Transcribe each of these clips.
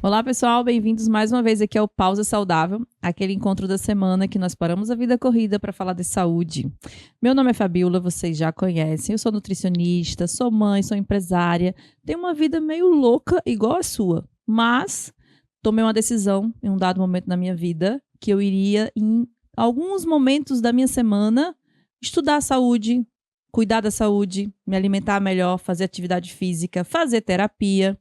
Olá pessoal, bem-vindos mais uma vez aqui ao Pausa Saudável, aquele encontro da semana que nós paramos a vida corrida para falar de saúde. Meu nome é Fabiola, vocês já conhecem, eu sou nutricionista, sou mãe, sou empresária, tenho uma vida meio louca igual a sua, mas tomei uma decisão em um dado momento na minha vida que eu iria em alguns momentos da minha semana estudar a saúde, cuidar da saúde, me alimentar melhor, fazer atividade física, fazer terapia.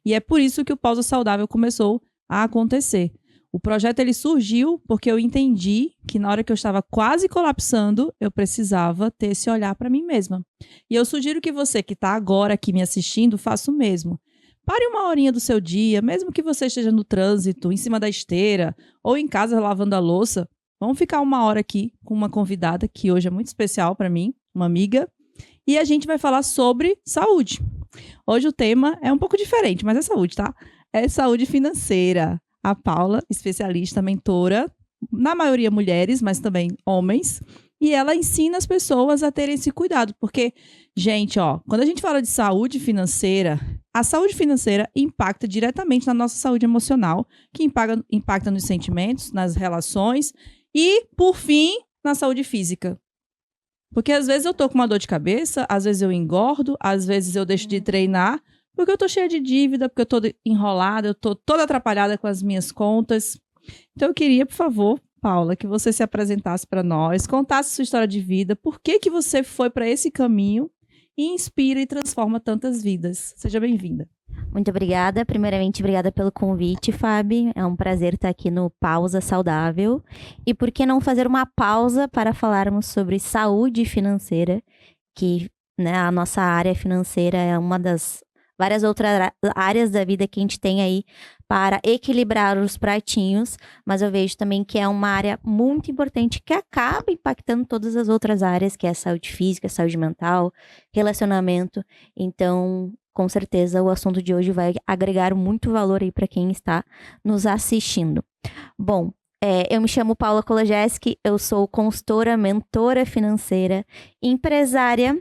E é por isso que o Pausa Saudável começou a acontecer. O projeto ele surgiu porque eu entendi que na hora que eu estava quase colapsando, eu precisava ter esse olhar para mim mesma. E eu sugiro que você que está agora aqui me assistindo, faça o mesmo. Pare uma horinha do seu dia, mesmo que você esteja no trânsito, em cima da esteira ou em casa lavando a louça. Vamos ficar uma hora aqui com uma convidada que hoje é muito especial para mim, uma amiga. E a gente vai falar sobre saúde. Hoje o tema é um pouco diferente, mas é saúde, tá? É saúde financeira. A Paula, especialista, mentora, na maioria mulheres, mas também homens. E ela ensina as pessoas a terem esse cuidado. Porque, gente, quando a gente fala de saúde financeira, a saúde financeira impacta diretamente na nossa saúde emocional, que impacta nos sentimentos, nas relações e, por fim, na saúde física. Porque às vezes eu tô com uma dor de cabeça, às vezes eu engordo, às vezes eu deixo de treinar, porque eu tô cheia de dívida, porque eu tô enrolada, eu tô toda atrapalhada com as minhas contas. Então eu queria, por favor, Paula, que você se apresentasse para nós, contasse sua história de vida, por que você foi para esse caminho e inspira e transforma tantas vidas. Seja bem-vinda. Muito obrigada. Primeiramente, obrigada pelo convite, Fábio. É um prazer estar aqui no Pausa Saudável. E por que não fazer uma pausa para falarmos sobre saúde financeira, que, né, a nossa área financeira é uma das várias outras áreas da vida que a gente tem aí para equilibrar os pratinhos, mas eu vejo também que é uma área muito importante que acaba impactando todas as outras áreas, que é a saúde física, saúde mental, relacionamento. Então, com certeza, o assunto de hoje vai agregar muito valor aí para quem está nos assistindo. Bom, eu me chamo Paula Kolodziejski, eu sou consultora, mentora financeira, empresária,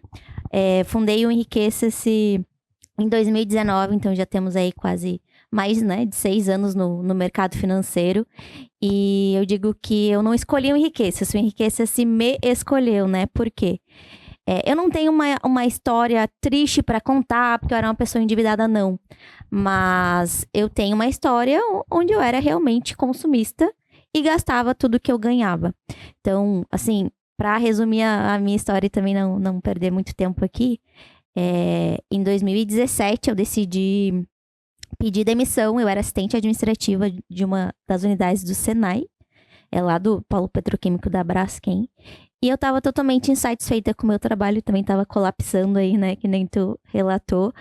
fundei o Enriqueça-se em 2019, então já temos aí quase mais, de 6 anos no mercado financeiro. E eu digo que eu não escolhi o Enriqueça-se, o Enriqueça-se me escolheu, né? Por quê? Eu não tenho uma história triste para contar, porque eu era uma pessoa endividada, não. Mas eu tenho uma história onde eu era realmente consumista e gastava tudo que eu ganhava. Então, assim, para resumir a minha história e também não perder muito tempo aqui, em 2017 eu decidi pedir demissão. Eu era assistente administrativa de uma das unidades do Senai, lá do polo petroquímico da Braskem. E eu tava totalmente insatisfeita com o meu trabalho, também tava colapsando aí, né, que nem tu relatou.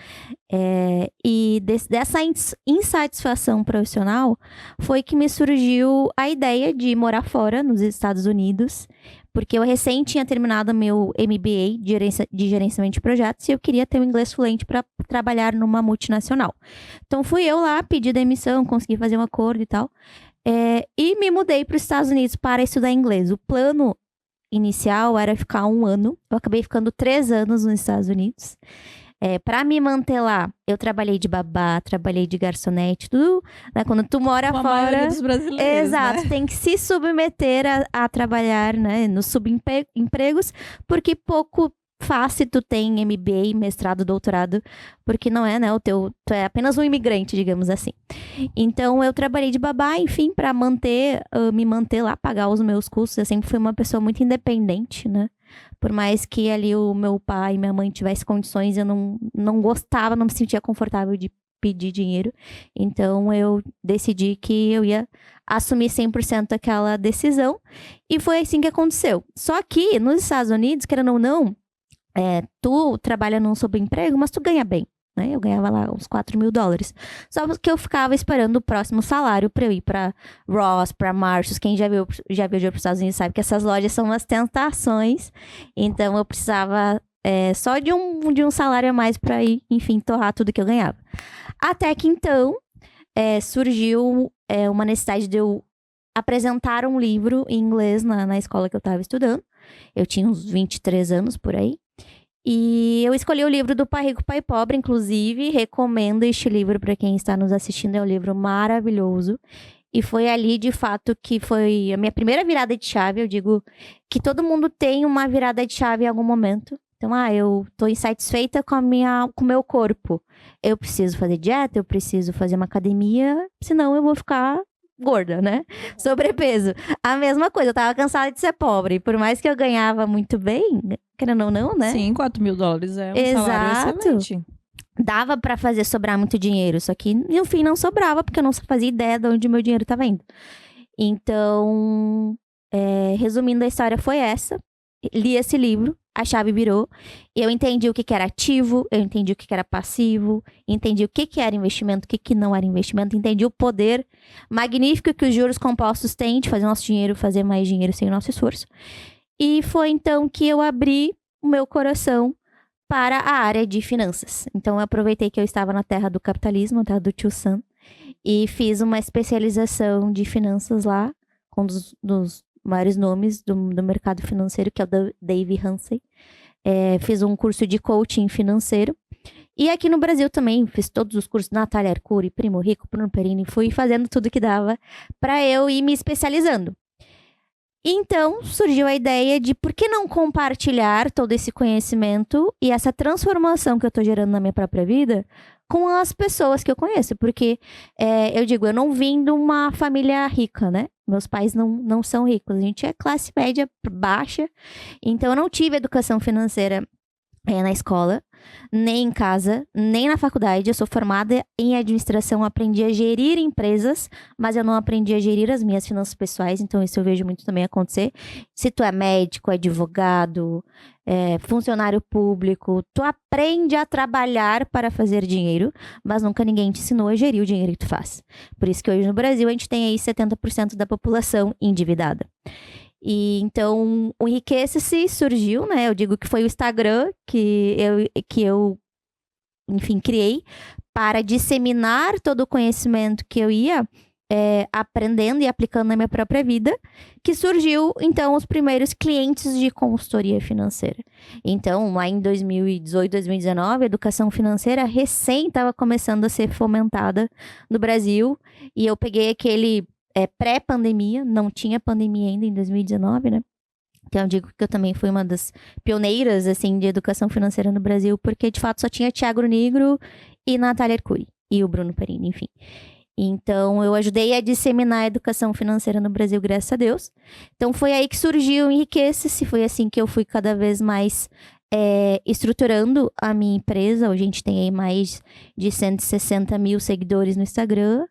E dessa insatisfação profissional foi que me surgiu a ideia de morar fora, nos Estados Unidos, porque eu recém tinha terminado meu MBA de gerenciamento de projetos e eu queria ter o inglês fluente para trabalhar numa multinacional. Então fui eu lá, pedi demissão, consegui fazer um acordo e tal, e me mudei para os Estados Unidos para estudar inglês. O plano inicial era ficar 1 ano. Eu acabei ficando 3 anos nos Estados Unidos. Para me manter lá, eu trabalhei de babá, trabalhei de garçonete, tudo, né? Quando tu mora Com a fora... maioria dos brasileiros, Exato, né? tem que se submeter a trabalhar, né, nos subempregos, porque pouco fácil tu tem MBA, mestrado, doutorado, porque não é, né, tu é apenas um imigrante, digamos assim. Então, eu trabalhei de babá, enfim, para me manter lá, pagar os meus custos. Eu sempre fui uma pessoa muito independente, né? Por mais que ali o meu pai e minha mãe tivessem condições, eu não gostava, não me sentia confortável de pedir dinheiro. Então, eu decidi que eu ia assumir 100% aquela decisão. E foi assim que aconteceu. Só que, nos Estados Unidos, querendo ou não, tu trabalha num subemprego, mas tu ganha bem, né? Eu ganhava lá uns $4.000. Só que eu ficava esperando o próximo salário para eu ir para Ross, para Marshalls. Quem já viajou para os Estados Unidos sabe que essas lojas são umas tentações. Então, eu precisava só de um salário a mais para ir, enfim, torrar tudo que eu ganhava. Até que então surgiu uma necessidade de eu apresentar um livro em inglês na escola que eu estava estudando. Eu tinha uns 23 anos por aí. E eu escolhi o livro do Pai Rico, Pai Pobre, inclusive recomendo este livro para quem está nos assistindo, é um livro maravilhoso. E foi ali, de fato, que foi a minha primeira virada de chave. Eu digo que todo mundo tem uma virada de chave em algum momento. Então, eu tô insatisfeita com o meu corpo. Eu preciso fazer dieta, eu preciso fazer uma academia, senão eu vou ficar gorda, né? Sobrepeso. A mesma coisa, eu tava cansada de ser pobre. Por mais que eu ganhava muito bem, querendo ou não, né? Sim, $4.000 é um salário excelente. Dava pra fazer sobrar muito dinheiro, só que no fim não sobrava, porque eu não fazia ideia de onde o meu dinheiro tava indo. Então, resumindo, a história foi essa. Li esse livro, a chave virou. Eu entendi o que era ativo, eu entendi o que era passivo, entendi o que era investimento, o que não era investimento, entendi o poder magnífico que os juros compostos têm de fazer nosso dinheiro fazer mais dinheiro sem o nosso esforço. E foi então que eu abri o meu coração para a área de finanças. Então eu aproveitei que eu estava na terra do capitalismo, na terra do tio Sam, e fiz uma especialização de finanças lá, com um dos maiores nomes do mercado financeiro, que é o Dave Ramsey. Fiz um curso de coaching financeiro. E aqui no Brasil também, fiz todos os cursos, Natália Arcuri, Primo Rico, Bruno Perini, fui fazendo tudo que dava para eu ir me especializando. Então, surgiu a ideia de por que não compartilhar todo esse conhecimento e essa transformação que eu tô gerando na minha própria vida com as pessoas que eu conheço. Porque, eu digo, eu não vim de uma família rica, né? Meus pais não são ricos, a gente é classe média baixa. Então, eu não tive educação financeira na escola, nem em casa, nem na faculdade. Eu sou formada em administração, aprendi a gerir empresas, mas eu não aprendi a gerir as minhas finanças pessoais, então isso eu vejo muito também acontecer. Se tu é médico, advogado, funcionário público, tu aprende a trabalhar para fazer dinheiro, mas nunca ninguém te ensinou a gerir o dinheiro que tu faz. Por isso que hoje no Brasil a gente tem aí 70% da população endividada. E então o Enriqueça-se surgiu, né? Eu digo que foi o Instagram que eu enfim, criei para disseminar todo o conhecimento que eu ia aprendendo e aplicando na minha própria vida, que surgiu, então, os primeiros clientes de consultoria financeira. Então, lá em 2018, 2019, a educação financeira recém estava começando a ser fomentada no Brasil, e eu peguei aquele pré-pandemia, não tinha pandemia ainda em 2019, né? Então, eu digo que eu também fui uma das pioneiras, assim, de educação financeira no Brasil, porque, de fato, só tinha Thiago Negro e Natália Arcuri, e o Bruno Perini, enfim. Então, eu ajudei a disseminar a educação financeira no Brasil, graças a Deus. Então, foi aí que surgiu o Enriqueça-se, foi assim que eu fui cada vez mais estruturando a minha empresa. Hoje a gente tem aí mais de 160 mil seguidores no Instagram,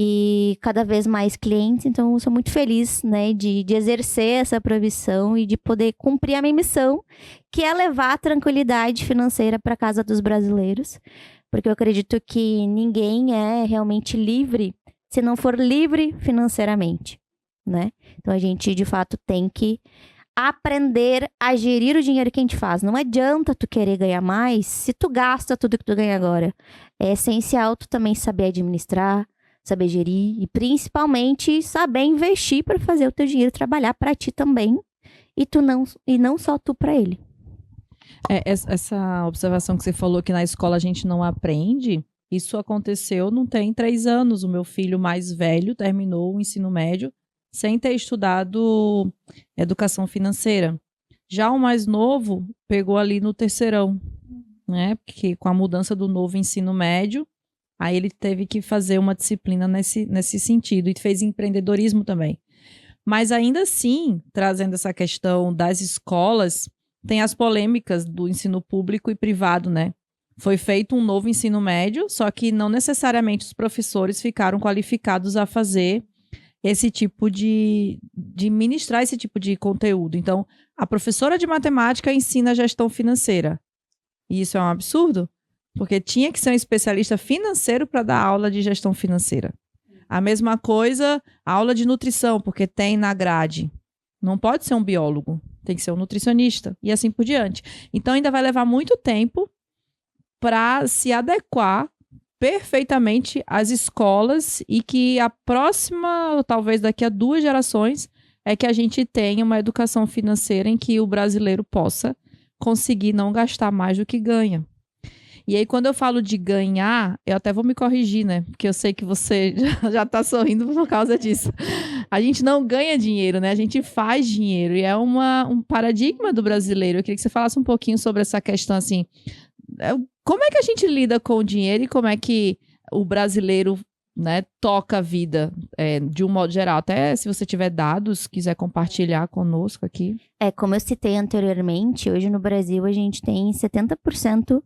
e cada vez mais clientes, então eu sou muito feliz, né, de exercer essa profissão e de poder cumprir a minha missão, que é levar a tranquilidade financeira para casa dos brasileiros, porque eu acredito que ninguém é realmente livre se não for livre financeiramente, né? Então a gente, de fato, tem que aprender a gerir o dinheiro que a gente faz. Não adianta tu querer ganhar mais se tu gasta tudo que tu ganha agora. É essencial tu também saber administrar, saber gerir e principalmente saber investir para fazer o teu dinheiro trabalhar para ti também e não só tu para ele. Essa observação que você falou que na escola a gente não aprende, isso aconteceu não tem 3 anos. O meu filho mais velho terminou o ensino médio sem ter estudado educação financeira. Já o mais novo pegou ali no terceirão, né? Porque com a mudança do novo ensino médio, aí ele teve que fazer uma disciplina nesse sentido, e fez empreendedorismo também. Mas ainda assim, trazendo essa questão das escolas, tem as polêmicas do ensino público e privado, né? Foi feito um novo ensino médio, só que não necessariamente os professores ficaram qualificados a fazer esse tipo de ministrar esse tipo de conteúdo. Então, a professora de matemática ensina gestão financeira. E isso é um absurdo? Porque tinha que ser um especialista financeiro para dar aula de gestão financeira. A mesma coisa, aula de nutrição, porque tem na grade. Não pode ser um biólogo, tem que ser um nutricionista, e assim por diante. Então, ainda vai levar muito tempo para se adequar perfeitamente as escolas e que a próxima, ou talvez daqui a 2 gerações, é que a gente tenha uma educação financeira em que o brasileiro possa conseguir não gastar mais do que ganha. E aí, quando eu falo de ganhar, eu até vou me corrigir, né? Porque eu sei que você já tá sorrindo por causa disso. A gente não ganha dinheiro, né? A gente faz dinheiro. E é um paradigma do brasileiro. Eu queria que você falasse um pouquinho sobre essa questão, assim. Como é que a gente lida com o dinheiro e como é que o brasileiro, né, toca a vida de um modo geral? Até se você tiver dados, quiser compartilhar conosco aqui. Como eu citei anteriormente, hoje no Brasil a gente tem 70%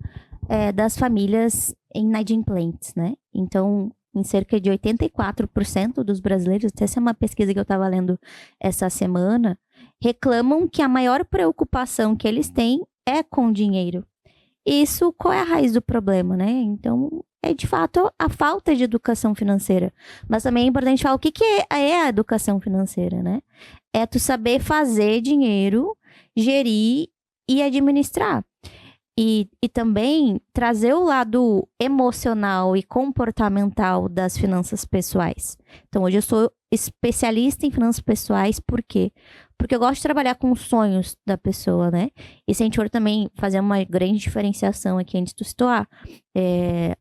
das famílias inadimplentes, né? Então, em cerca de 84% dos brasileiros, essa é uma pesquisa que eu estava lendo essa semana, reclamam que a maior preocupação que eles têm é com dinheiro. Isso, qual é a raiz do problema, né? Então, é de fato a falta de educação financeira. Mas também é importante falar o que é a educação financeira, né? É tu saber fazer dinheiro, gerir e administrar. E também trazer o lado emocional e comportamental das finanças pessoais. Então, hoje eu sou especialista em finanças pessoais, por quê? Porque eu gosto de trabalhar com os sonhos da pessoa, né? E se a gente for também fazer uma grande diferenciação aqui antes de situar,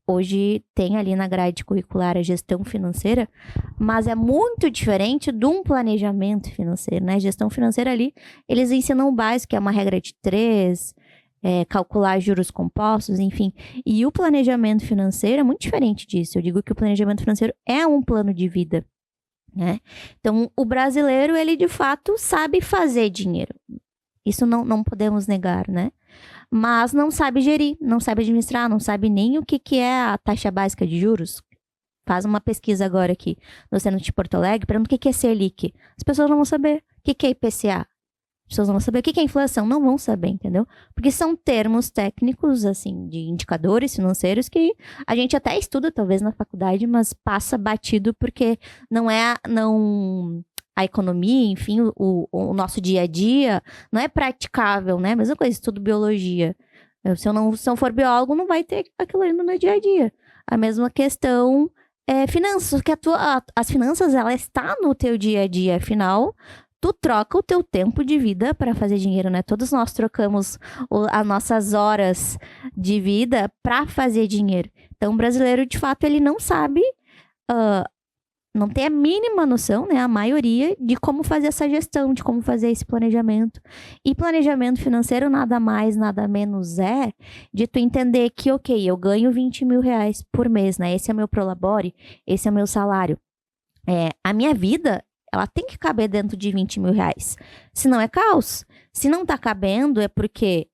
hoje tem ali na grade curricular a gestão financeira, mas é muito diferente de um planejamento financeiro, né? Gestão financeira ali, eles ensinam o básico, que é uma regra de 3, calcular juros compostos, enfim. E o planejamento financeiro é muito diferente disso. Eu digo que o planejamento financeiro é um plano de vida, né? Então, o brasileiro, ele de fato sabe fazer dinheiro. Isso não podemos negar, né? Mas não sabe gerir, não sabe administrar, não sabe nem o que é a taxa básica de juros. Faz uma pesquisa agora aqui no Centro de Porto Alegre, pergunta o que é Selic. As pessoas não vão saber. O que é IPCA? As pessoas não vão saber o que é inflação, não vão saber, entendeu? Porque são termos técnicos, assim, de indicadores financeiros que a gente até estuda, talvez, na faculdade, mas passa batido porque não a economia, enfim, o nosso dia a dia não é praticável, né? Mesma coisa, estudo biologia. Se eu não for biólogo, não vai ter aquilo ali no meu dia a dia. A mesma questão finanças, que as finanças, ela está no teu dia a dia, afinal, tu troca o teu tempo de vida para fazer dinheiro, né? Todos nós trocamos as nossas horas de vida para fazer dinheiro. Então, o brasileiro, de fato, ele não sabe, não tem a mínima noção, né? A maioria, de como fazer essa gestão, de como fazer esse planejamento. E planejamento financeiro nada mais, nada menos de tu entender que, ok, eu ganho 20 mil reais por mês, né? Esse é meu prolabore, esse é meu salário. A minha vida, ela tem que caber dentro de 20 mil reais. Se não é caos. Se não tá cabendo, é porque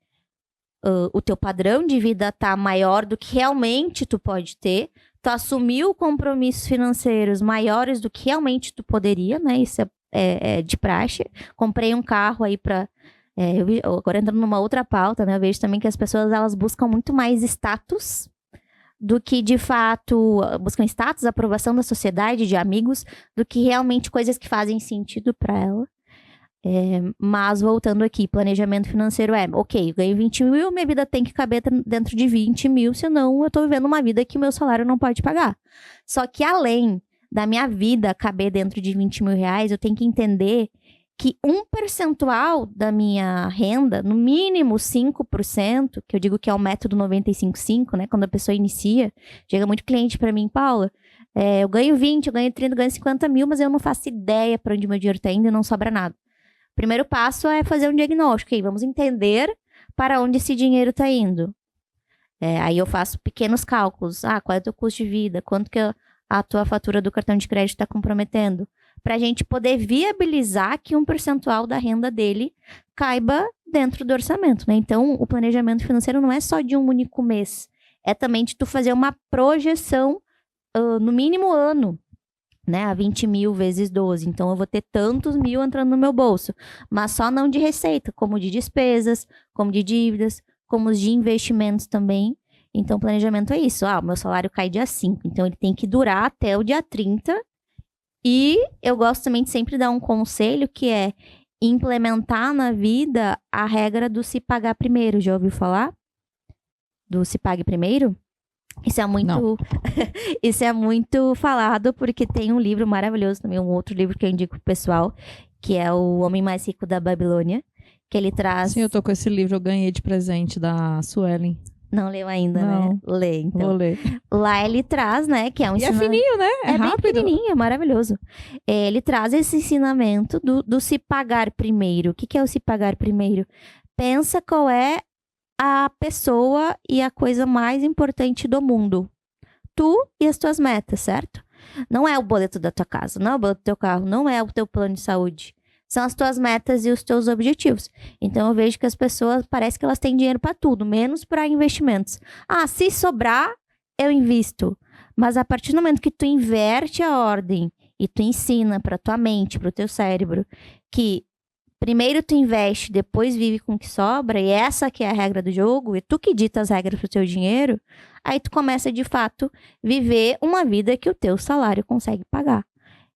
o teu padrão de vida tá maior do que realmente tu pode ter. Tu assumiu compromissos financeiros maiores do que realmente tu poderia, né? Isso é de praxe. Comprei um carro aí pra... agora entrando numa outra pauta, né? Eu vejo também que as pessoas, elas buscam muito mais status do que, de fato, buscam status, aprovação da sociedade, de amigos, do que realmente coisas que fazem sentido para ela. Mas, voltando aqui, planejamento financeiro ok, eu ganho 20 mil, minha vida tem que caber dentro de 20 mil, senão eu tô vivendo uma vida que o meu salário não pode pagar. Só que, além da minha vida caber dentro de 20 mil reais, eu tenho que entender que um percentual da minha renda, no mínimo 5%, que eu digo que é o método 95/5, né? Quando a pessoa inicia, chega muito cliente para mim, Paula, eu ganho 20, eu ganho 30, eu ganho 50 mil, mas eu não faço ideia para onde meu dinheiro está indo e não sobra nada. O primeiro passo é fazer um diagnóstico, vamos entender para onde esse dinheiro está indo. Aí eu faço pequenos cálculos, qual é o teu custo de vida, quanto que a tua fatura do cartão de crédito está comprometendo, para a gente poder viabilizar que um percentual da renda dele caiba dentro do orçamento, né? Então, o planejamento financeiro não é só de um único mês, é também de tu fazer uma projeção no mínimo ano, né? A 20 mil vezes 12. Então, eu vou ter tantos mil entrando no meu bolso, mas só não de receita, como de despesas, como de dívidas, como de investimentos também. Então, planejamento é isso. O meu salário cai dia 5, então ele tem que durar até o dia 30. E eu gosto também de sempre dar um conselho, que é implementar na vida a regra do se pagar primeiro. Já ouviu falar? Do se pague primeiro? Isso é muito, isso é muito falado, porque tem um livro maravilhoso também, um outro livro que eu indico pro pessoal, que é O Homem Mais Rico da Babilônia, que ele traz... Sim, eu tô com esse livro, eu ganhei de presente da Suelen. Não leu ainda, né? Não. Lê, então. Vou ler. Lá ele traz, né, que é um E é fininho, né? É bem rápido. pequenininho, é maravilhoso. Ele traz esse ensinamento do se pagar primeiro. O que que é o se pagar primeiro? Pensa qual é a pessoa e a coisa mais importante do mundo. Tu e as tuas metas, certo? Não é o boleto da tua casa, não é o boleto do teu carro, não é o teu plano de saúde. São as tuas metas e os teus objetivos. Então eu vejo que as pessoas, parece que elas têm dinheiro para tudo, menos para investimentos. Ah, se sobrar, eu invisto. Mas a partir do momento que tu inverte a ordem e tu ensina para tua mente, para o teu cérebro, que primeiro tu investe, depois vive com o que sobra, e essa que é a regra do jogo, e tu que dita as regras pro teu dinheiro, aí tu começa de fato viver uma vida que o teu salário consegue pagar.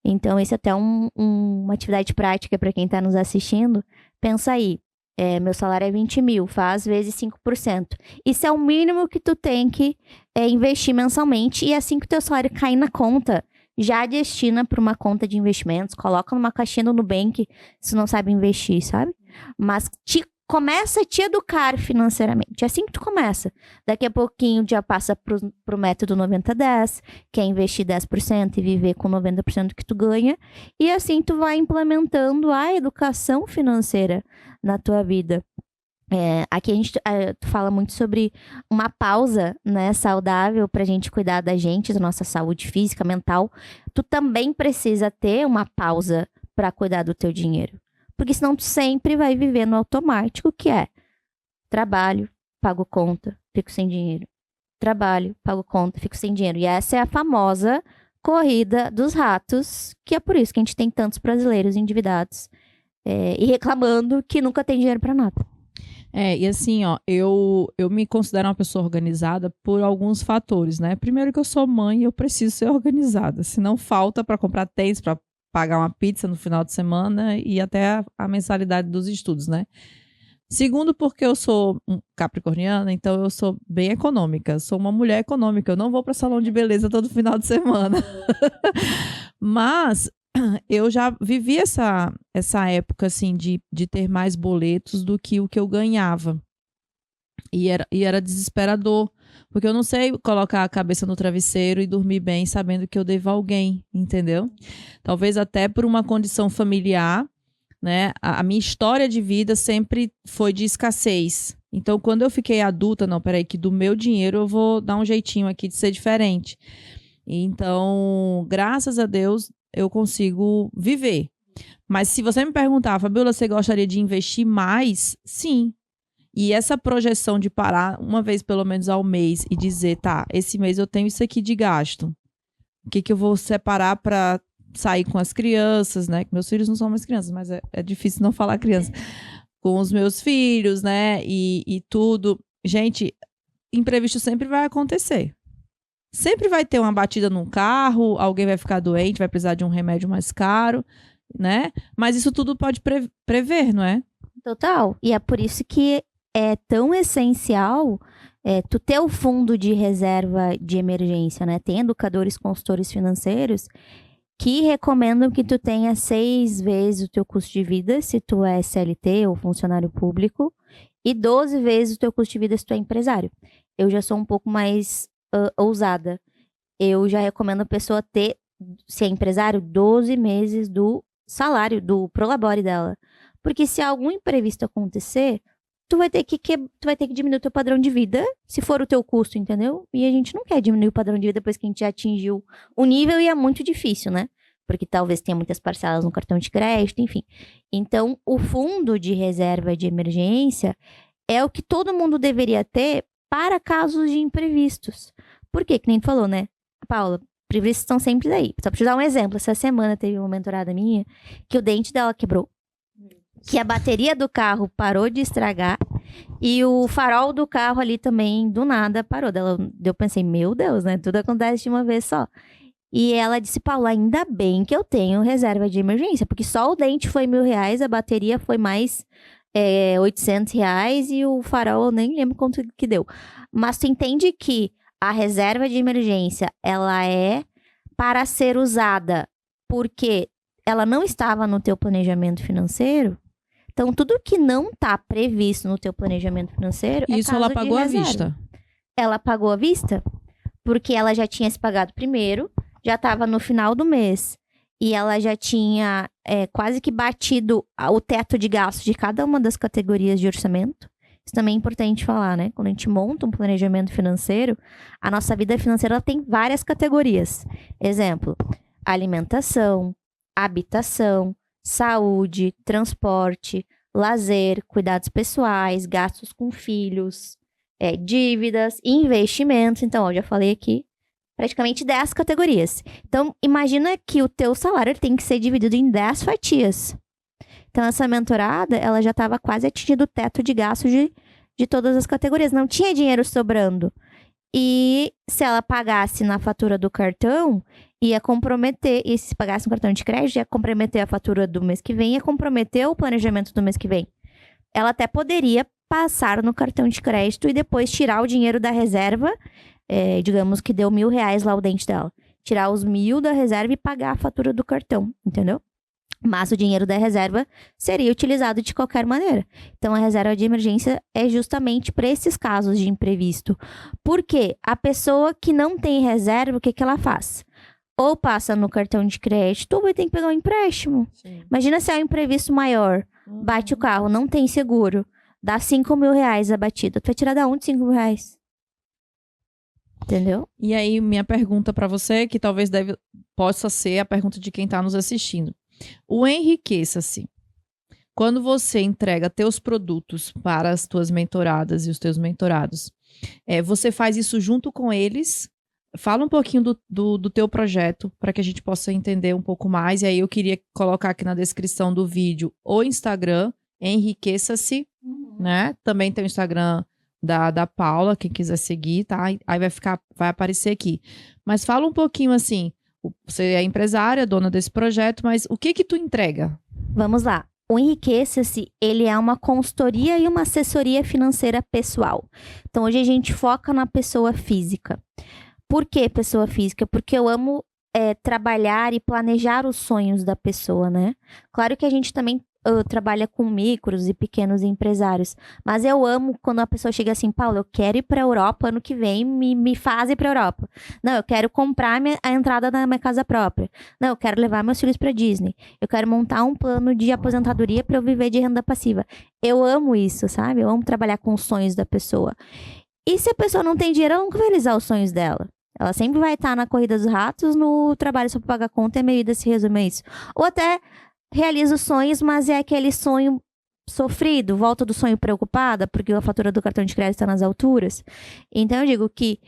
Então, esse é até uma atividade prática para quem está nos assistindo. Pensa aí, meu salário é 20 mil, faz vezes 5%. Isso é o mínimo que tu tem que investir mensalmente, e assim que o teu salário cair na conta, já destina para uma conta de investimentos, coloca numa caixinha do Nubank, se não sabe investir, sabe? Mas começa a te educar financeiramente. É assim que tu começa. Daqui a pouquinho já passa pro método 90-10, que é investir 10% e viver com 90% do que tu ganha. E assim tu vai implementando a educação financeira na tua vida. Aqui a gente fala muito sobre uma pausa, né, saudável pra gente cuidar da gente, da nossa saúde física, mental. Tu também precisa ter uma pausa para cuidar do teu dinheiro. Porque senão tu sempre vai viver no automático, que é trabalho, pago conta, fico sem dinheiro. Trabalho, pago conta, fico sem dinheiro. E essa é a famosa corrida dos ratos, que é por isso que a gente tem tantos brasileiros endividados e reclamando que nunca tem dinheiro para nada. E assim, ó, eu me considero uma pessoa organizada por alguns fatores, né? Primeiro que eu sou mãe e eu preciso ser organizada. Senão falta para comprar tênis, para pagar uma pizza no final de semana e até a mensalidade dos estudos, né? Segundo, porque eu sou capricorniana, então eu sou bem econômica. Sou uma mulher econômica. Eu não vou para salão de beleza todo final de semana. Mas eu já vivi essa época, assim, de ter mais boletos do que o que eu ganhava. E era desesperador, porque eu não sei colocar a cabeça no travesseiro e dormir bem sabendo que eu devo a alguém, entendeu? Talvez até por uma condição familiar, né? A minha história de vida sempre foi de escassez. Então, quando eu fiquei adulta, não, peraí, que do meu dinheiro eu vou dar um jeitinho aqui de ser diferente. Então, graças a Deus, eu consigo viver. Mas se você me perguntar, Fabiola, você gostaria de investir mais? Sim. E essa projeção de parar uma vez pelo menos ao mês e dizer, tá, esse mês eu tenho isso aqui de gasto. O que eu vou separar para sair com as crianças, né? Que meus filhos não são mais crianças, mas é difícil não falar criança. Com os meus filhos, né? E tudo. Gente, imprevisto sempre vai acontecer. Sempre vai ter uma batida num carro, alguém vai ficar doente, vai precisar de um remédio mais caro, né? Mas isso tudo pode prever, não é? Total. E é por isso que é tão essencial tu ter o fundo de reserva de emergência, né? Tem educadores, consultores financeiros que recomendam que tu tenha 6 vezes o teu custo de vida se tu é CLT ou funcionário público e 12 vezes o teu custo de vida se tu é empresário. Eu já sou um pouco mais ousada. Eu já recomendo a pessoa ter, se é empresário, 12 meses do salário, do prolabore dela. Porque se algum imprevisto acontecer, tu vai ter que diminuir o teu padrão de vida, se for o teu custo, entendeu? E a gente não quer diminuir o padrão de vida depois que a gente já atingiu o nível e é muito difícil, né? Porque talvez tenha muitas parcelas no cartão de crédito, enfim. Então, o fundo de reserva de emergência é o que todo mundo deveria ter para casos de imprevistos. Por quê? Que nem tu falou, né? Paula, imprevistos estão sempre aí. Só pra te dar um exemplo, essa semana teve uma mentorada minha que o dente dela quebrou. Que a bateria do carro parou de estragar e o farol do carro ali também, do nada, parou. Eu pensei, meu Deus, né? Tudo acontece de uma vez só. E ela disse, Paula, ainda bem que eu tenho reserva de emergência, porque só o dente foi R$1.000, a bateria foi mais R$800 e o farol eu nem lembro quanto que deu. Mas tu entende que a reserva de emergência, ela é para ser usada porque ela não estava no teu planejamento financeiro, então tudo que não está previsto no teu planejamento financeiro é Isso caso ela de pagou à reserva. vista. Ela pagou à vista porque ela já tinha se pagado primeiro, já estava no final do mês e ela já tinha quase que batido o teto de gastos de cada uma das categorias de orçamento. Isso também é importante falar, né? Quando a gente monta um planejamento financeiro, a nossa vida financeira ela tem várias categorias. Exemplo, alimentação, habitação, saúde, transporte, lazer, cuidados pessoais, gastos com filhos, dívidas, investimentos. Então, eu já falei aqui praticamente 10 categorias. Então, imagina que o teu salário ele tem que ser dividido em 10 fatias. Então, essa mentorada, ela já estava quase atingindo o teto de gastos de todas as categorias. Não tinha dinheiro sobrando. E se ela pagasse na fatura do cartão, ia comprometer. E se pagasse no cartão de crédito, ia comprometer a fatura do mês que vem, ia comprometer o planejamento do mês que vem. Ela até poderia passar no cartão de crédito e depois tirar o dinheiro da reserva. Digamos que deu R$1.000 lá o dente dela. Tirar os 1.000 da reserva e pagar a fatura do cartão, entendeu? Mas o dinheiro da reserva seria utilizado de qualquer maneira. Então, a reserva de emergência é justamente para esses casos de imprevisto. Porque a pessoa que não tem reserva, o que ela faz? Ou passa no cartão de crédito, ou vai ter que pegar um empréstimo. Sim. Imagina se é um imprevisto maior. Bate o carro, não tem seguro. Dá R$5.000 a batida. Tu vai tirar da onde R$5.000? Entendeu? E aí, minha pergunta para você, que talvez possa ser a pergunta de quem está nos assistindo. O enriqueça-se. Quando você entrega teus produtos para as tuas mentoradas e os teus mentorados, você faz isso junto com eles? Fala um pouquinho do teu projeto para que a gente possa entender um pouco mais. E aí eu queria colocar aqui na descrição do vídeo o Instagram, enriqueça-se, né? Também tem o Instagram da Paula, quem quiser seguir, tá? Aí vai aparecer aqui. Mas fala um pouquinho assim, você é empresária, dona desse projeto, mas o que tu entrega? Vamos lá. O Enriqueça-se, ele é uma consultoria e uma assessoria financeira pessoal. Então, hoje a gente foca na pessoa física. Por que pessoa física? Porque eu amo trabalhar e planejar os sonhos da pessoa, né? Claro que a gente também trabalha com micros e pequenos empresários, mas eu amo quando a pessoa chega assim, Paulo, eu quero ir para a Europa ano que vem, me faz ir para a Europa. Não, eu quero comprar a entrada da minha casa própria. Não, eu quero levar meus filhos para Disney. Eu quero montar um plano de aposentadoria para eu viver de renda passiva. Eu amo isso, sabe? Eu amo trabalhar com os sonhos da pessoa. E se a pessoa não tem dinheiro, ela nunca vai realizar os sonhos dela. Ela sempre vai estar na corrida dos ratos, no trabalho só para pagar conta, e a minha vida se resume a isso. Ou até realiza os sonhos, mas é aquele sonho sofrido, volta do sonho preocupada, porque a fatura do cartão de crédito está nas alturas. Então, eu digo que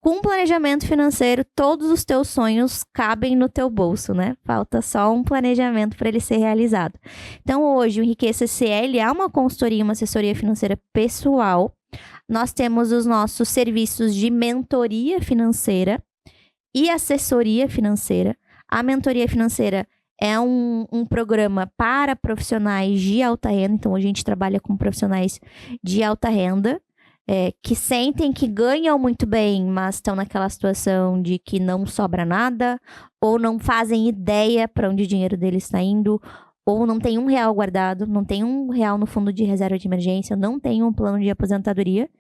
com um planejamento financeiro, todos os teus sonhos cabem no teu bolso, né? Falta só um planejamento para ele ser realizado. Então, hoje, o Enriqueça-se é uma consultoria, uma assessoria financeira pessoal. Nós temos os nossos serviços de mentoria financeira e assessoria financeira. A mentoria financeira é um programa para profissionais de alta renda. Então, a gente trabalha com profissionais de alta renda que sentem que ganham muito bem, mas estão naquela situação de que não sobra nada, ou não fazem ideia para onde o dinheiro deles está indo, ou não tem R$1 guardado, não tem R$1 no fundo de reserva de emergência, não tem um plano de aposentadoria.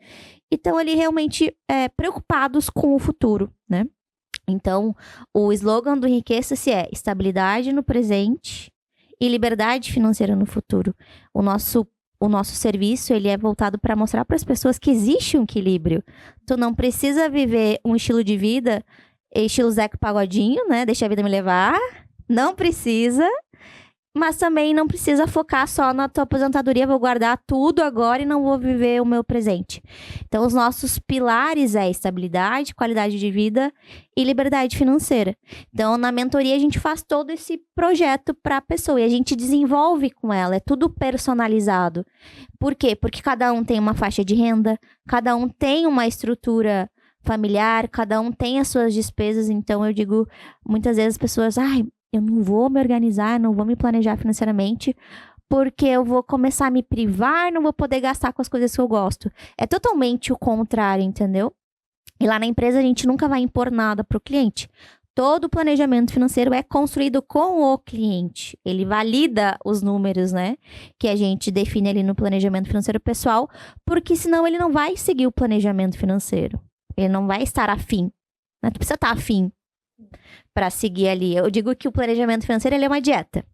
E estão ali realmente preocupados com o futuro, né? Então, o slogan do Enriqueça-se é estabilidade no presente e liberdade financeira no futuro. O nosso serviço, ele é voltado para mostrar para as pessoas que existe um equilíbrio. Tu não precisa viver um estilo de vida, estilo Zeca Pagodinho, né? Deixa a vida me levar. Não precisa. Mas também não precisa focar só na tua aposentadoria, vou guardar tudo agora e não vou viver o meu presente. Então, os nossos pilares é estabilidade, qualidade de vida e liberdade financeira. Então, na mentoria, a gente faz todo esse projeto para a pessoa e a gente desenvolve com ela, é tudo personalizado. Por quê? Porque cada um tem uma faixa de renda, cada um tem uma estrutura familiar, cada um tem as suas despesas. Então, eu digo, muitas vezes as pessoas, eu não vou me organizar, não vou me planejar financeiramente, porque eu vou começar a me privar, não vou poder gastar com as coisas que eu gosto. É totalmente o contrário, entendeu? E lá na empresa a gente nunca vai impor nada para o cliente. Todo o planejamento financeiro é construído com o cliente. Ele valida os números, né? Que a gente define ali no planejamento financeiro pessoal, porque senão ele não vai seguir o planejamento financeiro. Ele não vai estar afim. Né? Tu precisa estar afim para seguir ali. Eu digo que o planejamento financeiro ele é uma dieta.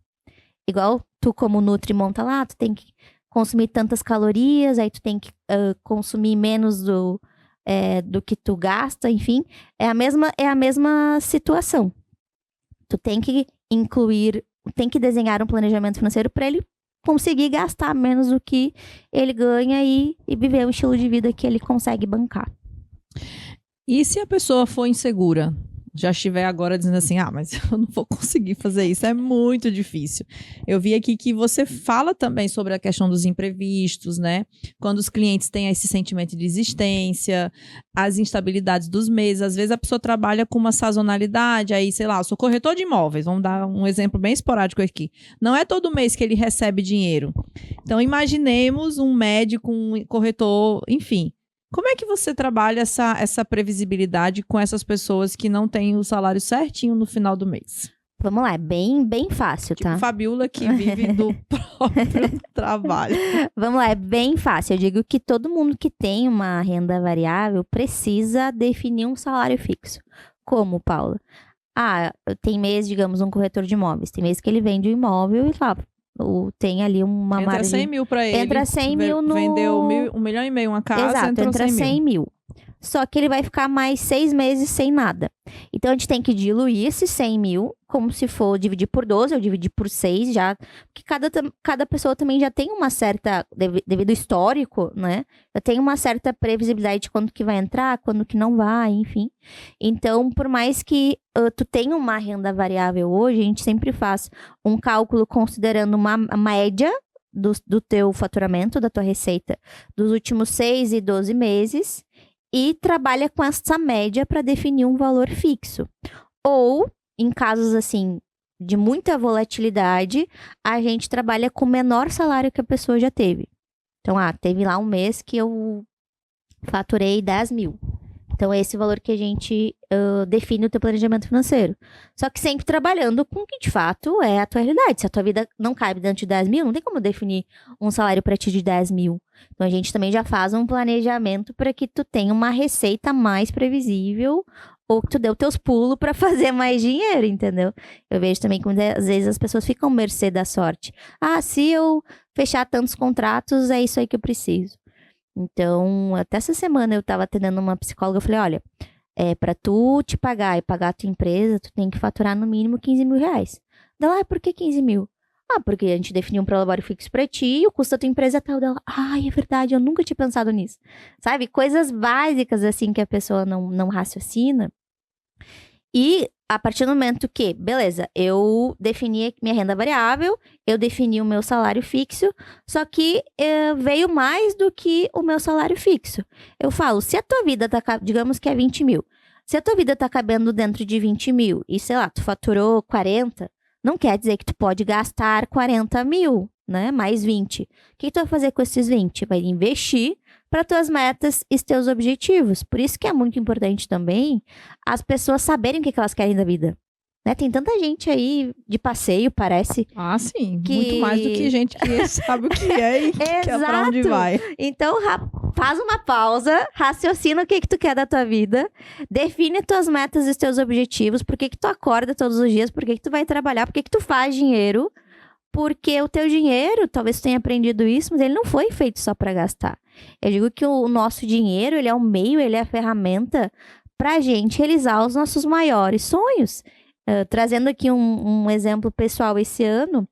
Igual tu como nutri monta lá, tu tem que consumir tantas calorias, aí tu tem que consumir menos do que tu gasta, enfim. É a mesma situação. Tu tem que tem que desenhar um planejamento financeiro para ele conseguir gastar menos do que ele ganha e viver o estilo de vida que ele consegue bancar. E se a pessoa for insegura? Já estiver agora dizendo assim, mas eu não vou conseguir fazer isso, é muito difícil. Eu vi aqui que você fala também sobre a questão dos imprevistos, né? Quando os clientes têm esse sentimento de desistência, as instabilidades dos meses. Às vezes a pessoa trabalha com uma sazonalidade, aí, sei lá, eu sou corretor de imóveis, vamos dar um exemplo bem esporádico aqui. Não é todo mês que ele recebe dinheiro. Então, imaginemos um médico, um corretor, enfim. Como é que você trabalha essa previsibilidade com essas pessoas que não têm o salário certinho no final do mês? Vamos lá, é bem fácil, tá? Tipo Fabiola que vive do próprio trabalho. Vamos lá, é bem fácil. Eu digo que todo mundo que tem uma renda variável precisa definir um salário fixo. Como, Paula? Tem mês, digamos, um corretor de imóveis. Tem mês que ele vende o imóvel e lá... tem ali uma entra margem... 100 mil para ele. Entra 100 mil no... Vendeu 1,5 milhão uma casa, exato, entra 100 mil. Só que ele vai ficar mais 6 meses sem nada. Então, a gente tem que diluir esses 100 mil, como se for dividir por 12 ou dividir por 6 já. Porque cada pessoa também já tem uma certa, devido ao histórico, né? Já tem uma certa previsibilidade de quando que vai entrar, quando que não vai, enfim. Então, por mais que tu tenha uma renda variável hoje, a gente sempre faz um cálculo considerando uma média do teu faturamento, da tua receita, dos últimos 6 e 12 meses, e trabalha com essa média para definir um valor fixo. Ou, em casos assim, de muita volatilidade, a gente trabalha com o menor salário que a pessoa já teve. Então, teve lá um mês que eu faturei 10 mil. Então, é esse valor que a gente define o teu planejamento financeiro. Só que sempre trabalhando com o que, de fato, é a tua realidade. Se a tua vida não cabe dentro de 10 mil, não tem como definir um salário para ti de 10 mil. Então, a gente também já faz um planejamento para que tu tenha uma receita mais previsível ou que tu dê os teus pulos para fazer mais dinheiro, entendeu? Eu vejo também que às vezes as pessoas ficam à mercê da sorte. Se eu fechar tantos contratos, é isso aí que eu preciso. Então, até essa semana eu tava atendendo uma psicóloga, eu falei, olha, pra tu te pagar e pagar a tua empresa, tu tem que faturar no mínimo 15 mil reais. Dela, por que 15 mil? Porque a gente definiu um prolabore fixo pra ti e o custo da tua empresa é tal. Dela, é verdade, eu nunca tinha pensado nisso. Sabe, coisas básicas assim que a pessoa não raciocina. E a partir do momento que, beleza, eu defini minha renda variável, eu defini o meu salário fixo, só que veio mais do que o meu salário fixo. Eu falo, se a tua vida tá, digamos que é 20 mil, se a tua vida tá cabendo dentro de 20 mil e, sei lá, tu faturou 40, não quer dizer que tu pode gastar 40 mil, né? Mais 20. O que tu vai fazer com esses 20? Vai investir para tuas metas e teus objetivos. Por isso que é muito importante também as pessoas saberem o que elas querem da vida. Né? Tem tanta gente aí de passeio, parece. Sim. Muito mais do que gente que sabe o que é e quer pra onde vai. Então, faz uma pausa, raciocina o que tu quer da tua vida, define tuas metas e teus objetivos, por que tu acorda todos os dias, por que tu vai trabalhar, por que tu faz dinheiro, porque o teu dinheiro, talvez tu tenha aprendido isso, mas ele não foi feito só para gastar. Eu digo que o nosso dinheiro, ele é o meio, ele é a ferramenta pra gente realizar os nossos maiores sonhos. Trazendo aqui um exemplo pessoal, esse ano,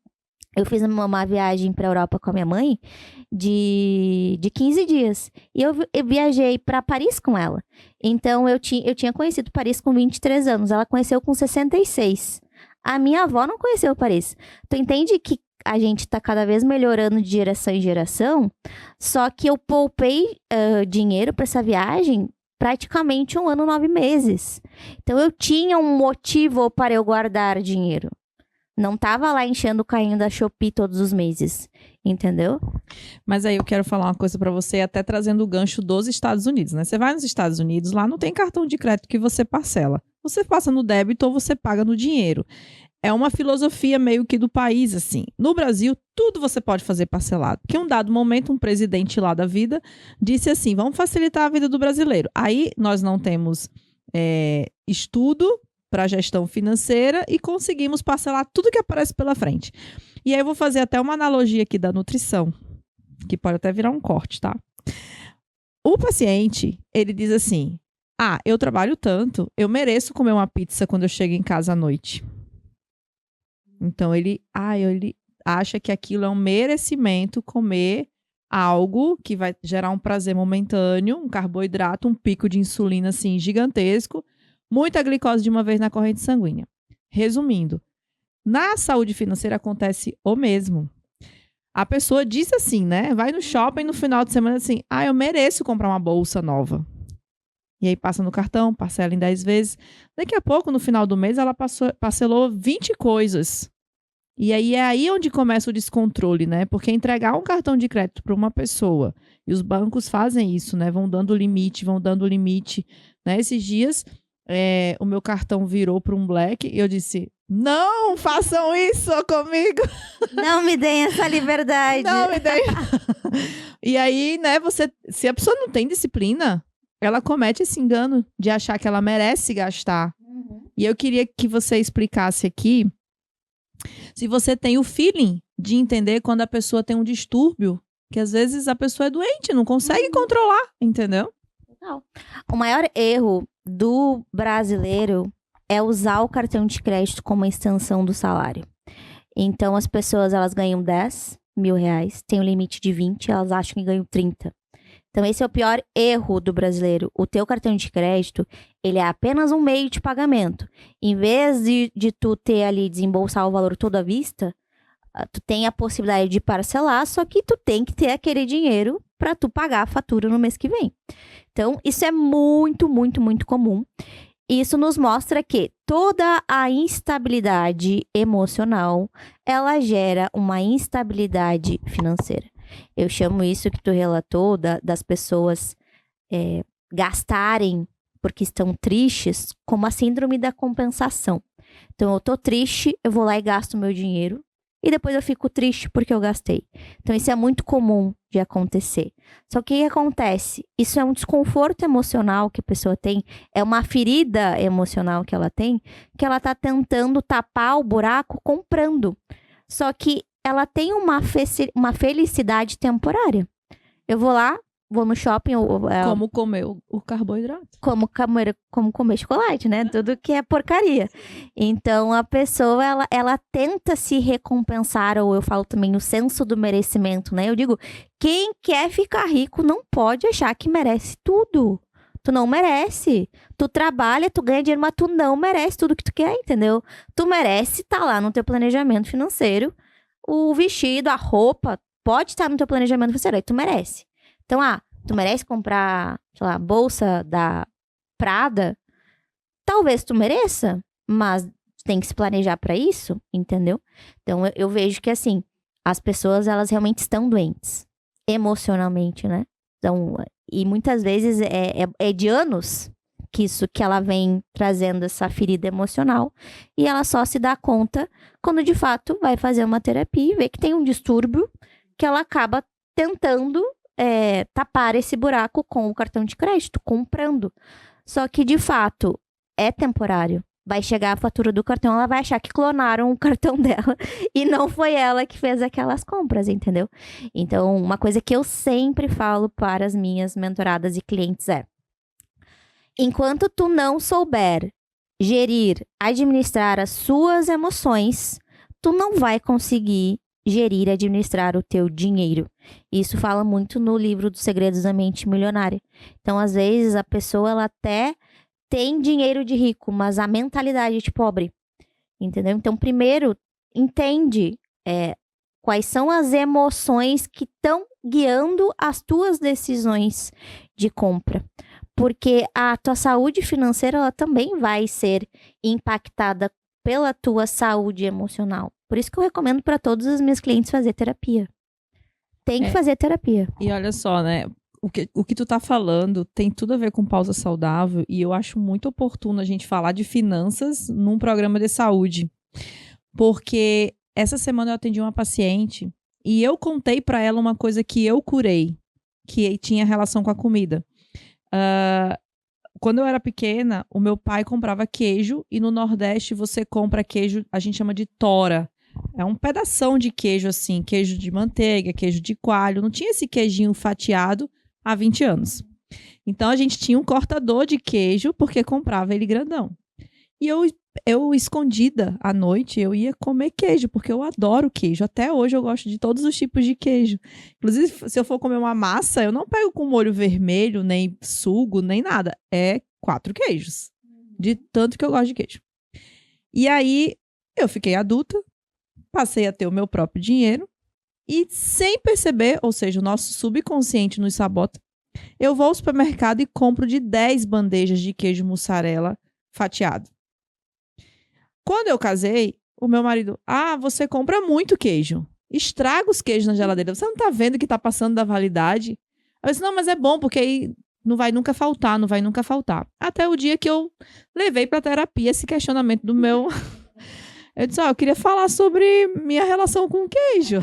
eu fiz uma viagem para a Europa com a minha mãe de 15 dias. E eu viajei para Paris com ela. Então, eu tinha conhecido Paris com 23 anos. Ela conheceu com 66. A minha avó não conheceu Paris. Tu entende que a gente tá cada vez melhorando de geração em geração? Só que eu poupei dinheiro para essa viagem praticamente 1 ano e 9 meses. Então, eu tinha um motivo para eu guardar dinheiro. Não tava lá enchendo o carrinho da Shopee todos os meses, entendeu? Mas aí eu quero falar uma coisa pra você, até trazendo o gancho dos Estados Unidos, né? Você vai nos Estados Unidos, lá não tem cartão de crédito que você parcela. Você passa no débito ou você paga no dinheiro. É uma filosofia meio que do país, assim. No Brasil, tudo você pode fazer parcelado. Que em um dado momento, um presidente lá da vida disse assim, vamos facilitar a vida do brasileiro. Aí nós não temos estudo para gestão financeira e conseguimos parcelar tudo que aparece pela frente. E aí eu vou fazer até uma analogia aqui da nutrição, que pode até virar um corte, tá? O paciente, ele diz assim, eu trabalho tanto, eu mereço comer uma pizza quando eu chego em casa à noite. Então, ele acha que aquilo é um merecimento comer algo que vai gerar um prazer momentâneo, um carboidrato, um pico de insulina, assim, gigantesco, muita glicose de uma vez na corrente sanguínea. Resumindo, na saúde financeira acontece o mesmo. A pessoa diz assim, né? Vai no shopping no final de semana assim, eu mereço comprar uma bolsa nova. E aí passa no cartão, parcela em 10 vezes. Daqui a pouco, no final do mês, ela parcelou 20 coisas. E aí é aí onde começa o descontrole, né? Porque entregar um cartão de crédito para uma pessoa, e os bancos fazem isso, né? Vão dando limite, né? Esses dias, o meu cartão virou para um Black e eu disse, não façam isso comigo! Não me deem essa liberdade. Não me deem. E aí, né, se a pessoa não tem disciplina, ela comete esse engano de achar que ela merece gastar. Uhum. E eu queria que você explicasse aqui se você tem o feeling de entender quando a pessoa tem um distúrbio, que às vezes a pessoa é doente, não consegue controlar, entendeu? Não. O maior erro do brasileiro é usar o cartão de crédito como extensão do salário. Então, as pessoas, elas ganham 10 mil reais, tem um limite de 20, elas acham que ganham 30. Então, esse é o pior erro do brasileiro. O teu cartão de crédito, ele é apenas um meio de pagamento. Em vez de tu ter ali, desembolsar o valor todo à vista, tu tem a possibilidade de parcelar, só que tu tem que ter aquele dinheiro para tu pagar a fatura no mês que vem. Então, isso é muito, muito, muito comum. Isso nos mostra que toda a instabilidade emocional, ela gera uma instabilidade financeira. Eu chamo isso que tu relatou das pessoas gastarem porque estão tristes como a síndrome da compensação. Então, eu tô triste, eu vou lá e gasto meu dinheiro e depois eu fico triste porque eu gastei. Então, isso é muito comum de acontecer. Só que o que acontece? Isso é um desconforto emocional que a pessoa tem, é uma ferida emocional que ela tem, que ela tá tentando tapar o buraco comprando. Só que ela tem uma felicidade temporária. Eu vou lá, vou no shopping... Como comer o carboidrato. Como comer chocolate, né? Tudo que é porcaria. Então, a pessoa, ela tenta se recompensar, ou eu falo também o senso do merecimento, né? Eu digo, quem quer ficar rico não pode achar que merece tudo. Tu não merece. Tu trabalha, tu ganha dinheiro, mas tu não merece tudo que tu quer, entendeu? Tu merece estar lá no teu planejamento financeiro. O vestido, a roupa, pode estar no teu planejamento financeiro, aí tu merece. Então, tu merece comprar, sei lá, bolsa da Prada? Talvez tu mereça, mas tem que se planejar para isso, entendeu? Então, eu vejo que, assim, as pessoas, elas realmente estão doentes, emocionalmente, né? Então, e muitas vezes é de anos que ela vem trazendo essa ferida emocional e ela só se dá conta quando, de fato, vai fazer uma terapia e vê que tem um distúrbio que ela acaba tentando tapar esse buraco com o cartão de crédito, comprando. Só que, de fato, é temporário. Vai chegar a fatura do cartão, ela vai achar que clonaram o cartão dela e não foi ela que fez aquelas compras, entendeu? Então, uma coisa que eu sempre falo para as minhas mentoradas e clientes é: enquanto tu não souber gerir, administrar as suas emoções, tu não vai conseguir gerir e administrar o teu dinheiro. Isso fala muito no livro dos Segredos da Mente Milionária. Então, às vezes, a pessoa, ela até tem dinheiro de rico, mas a mentalidade é de pobre, entendeu? Então, primeiro, entende quais são as emoções que estão guiando as tuas decisões de compra. Porque a tua saúde financeira, ela também vai ser impactada pela tua saúde emocional. Por isso que eu recomendo para todos os meus clientes fazer terapia. Tem que fazer terapia. E olha só, né? O que tu tá falando tem tudo a ver com pausa saudável e eu acho muito oportuno a gente falar de finanças num programa de saúde. Porque essa semana eu atendi uma paciente e eu contei para ela uma coisa que eu curei, que tinha relação com a comida. Quando eu era pequena, o meu pai comprava queijo e no Nordeste você compra queijo, a gente chama de tora. É um pedação de queijo assim, queijo de manteiga, queijo de coalho. Não tinha esse queijinho fatiado há 20 anos. Então a gente tinha um cortador de queijo porque comprava ele grandão. E eu escondida à noite, eu ia comer queijo, porque eu adoro queijo. Até hoje eu gosto de todos os tipos de queijo. Inclusive, se eu for comer uma massa, eu não pego com molho vermelho, nem sugo, nem nada. É 4 queijos. De tanto que eu gosto de queijo. E aí, eu fiquei adulta, passei a ter o meu próprio dinheiro e sem perceber, ou seja, o nosso subconsciente nos sabota, eu vou ao supermercado e compro de 10 bandejas de queijo mussarela fatiado. Quando eu casei, o meu marido, você compra muito queijo. Estraga os queijos na geladeira. Você não tá vendo que tá passando da validade? Eu disse, não, mas é bom, porque aí não vai nunca faltar, não vai nunca faltar. Até o dia que eu levei pra terapia esse questionamento do meu... Eu disse, eu queria falar sobre minha relação com o queijo.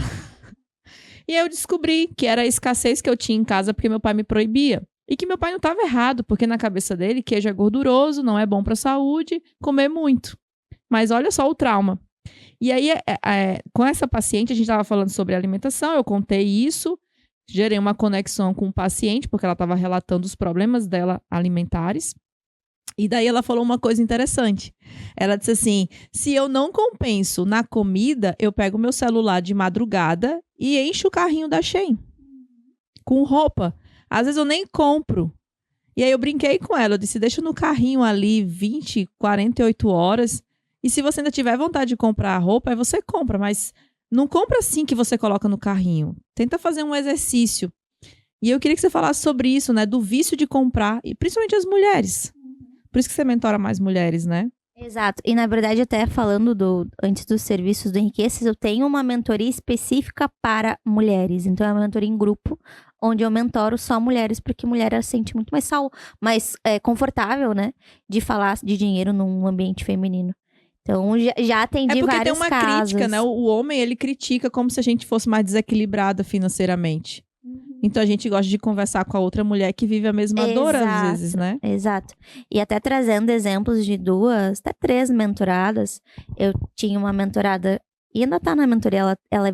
E eu descobri que era a escassez que eu tinha em casa porque meu pai me proibia. E que meu pai não estava errado, porque na cabeça dele, queijo é gorduroso, não é bom para a saúde, comer muito. Mas olha só o trauma. E aí, com essa paciente, a gente estava falando sobre alimentação, eu contei isso, gerei uma conexão com o paciente, porque ela estava relatando os problemas dela alimentares. E daí ela falou uma coisa interessante. Ela disse assim, se eu não compenso na comida, eu pego meu celular de madrugada e encho o carrinho da Shein com roupa. Às vezes eu nem compro. E aí eu brinquei com ela, eu disse, deixa no carrinho ali 20, 48 horas. E se você ainda tiver vontade de comprar roupa, aí você compra. Mas não compra assim que você coloca no carrinho. Tenta fazer um exercício. E eu queria que você falasse sobre isso, né? Do vício de comprar. E principalmente as mulheres. Por isso que você mentora mais mulheres, né? Exato. E na verdade, até falando antes dos serviços do Enriqueces, eu tenho uma mentoria específica para mulheres. Então, é uma mentoria em grupo, onde eu mentoro só mulheres, porque mulher se sente muito mais confortável, né? De falar de dinheiro num ambiente feminino. Então, já atendi vários casos. É porque tem uma crítica, né? O homem, ele critica como se a gente fosse mais desequilibrada financeiramente. Então, a gente gosta de conversar com a outra mulher que vive a mesma dor, às vezes, né? Exato. E até trazendo exemplos de 2, até 3 mentoradas. Eu tinha uma mentorada, e ainda tá na mentoria, ela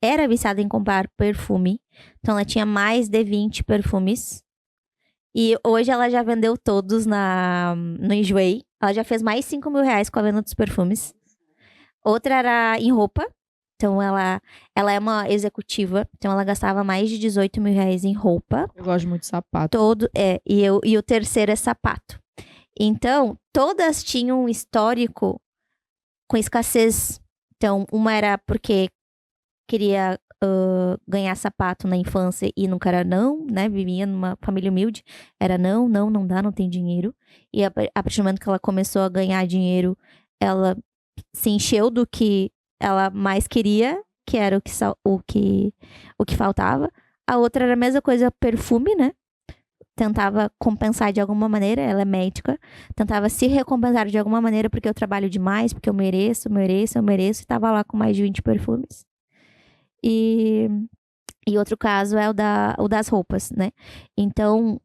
era viciada em comprar perfume. Então, ela tinha mais de 20 perfumes. E hoje ela já vendeu todos no Enjoei. Ela já fez mais 5 mil reais com a venda dos perfumes. Outra era em roupa. Então, ela é uma executiva. Então, ela gastava mais de 18 mil reais em roupa. Eu gosto muito de sapato. E o terceiro é sapato. Então, todas tinham um histórico com escassez. Então, uma era porque queria ganhar sapato na infância e nunca era não, né? Vivia numa família humilde. Era não dá, não tem dinheiro. E a partir do momento que ela começou a ganhar dinheiro, ela se encheu do que ela mais queria, que era o que faltava. A outra era a mesma coisa, perfume, né? Tentava compensar de alguma maneira, ela é médica. Tentava se recompensar de alguma maneira, porque eu trabalho demais, porque eu mereço. E tava lá com mais de 20 perfumes. E outro caso é o das roupas, né? Então,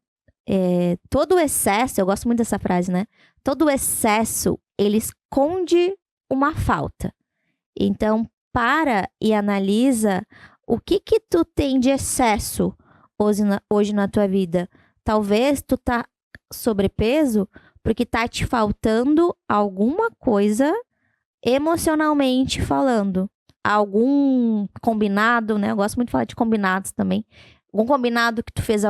todo o excesso, eu gosto muito dessa frase, né? Todo o excesso, ele esconde uma falta. Então, para e analisa o que tu tem de excesso hoje na tua vida. Talvez tu tá sobrepeso porque tá te faltando alguma coisa emocionalmente falando. Algum combinado, né? Eu gosto muito de falar de combinados também. Algum combinado que tu fez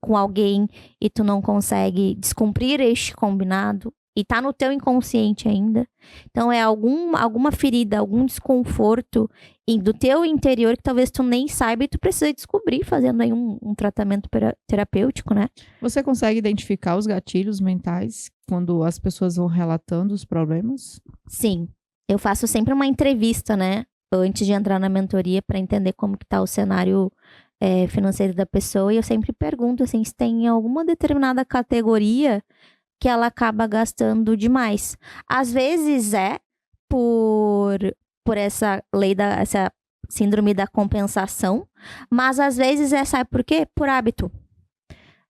com alguém e tu não consegue descumprir este combinado. e tá no teu inconsciente ainda. Então é alguma ferida, algum desconforto do teu interior que talvez tu nem saiba e tu precisa descobrir fazendo aí um tratamento terapêutico, né? Você consegue identificar os gatilhos mentais quando as pessoas vão relatando os problemas? Sim. Eu faço sempre uma entrevista, né? Antes de entrar na mentoria para entender como que tá o cenário financeiro da pessoa. E eu sempre pergunto, assim, se tem alguma determinada categoria que ela acaba gastando demais. Às vezes por essa essa síndrome da compensação, mas às vezes sabe por quê? Por hábito.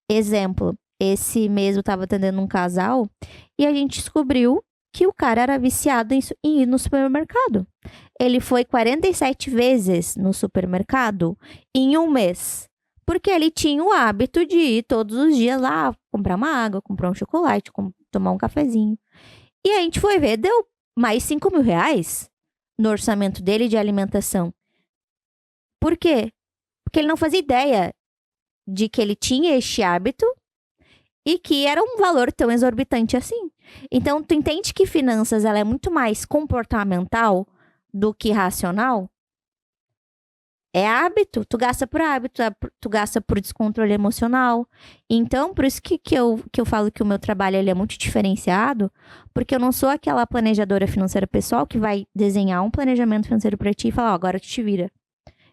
Exemplo, esse mês eu estava atendendo um casal e a gente descobriu que o cara era viciado em ir no supermercado. Ele foi 47 vezes no supermercado em um mês. Porque ele tinha o hábito de ir todos os dias lá, comprar uma água, comprar um chocolate, tomar um cafezinho. E a gente foi ver, deu mais 5 mil reais no orçamento dele de alimentação. Por quê? Porque ele não fazia ideia de que ele tinha este hábito e que era um valor tão exorbitante assim. Então, tu entende que finanças ela é muito mais comportamental do que racional? É hábito, tu gasta por hábito, tu gasta por descontrole emocional. Então, por isso que eu falo que o meu trabalho ele é muito diferenciado, porque eu não sou aquela planejadora financeira pessoal que vai desenhar um planejamento financeiro para ti e falar, ó, agora tu te vira.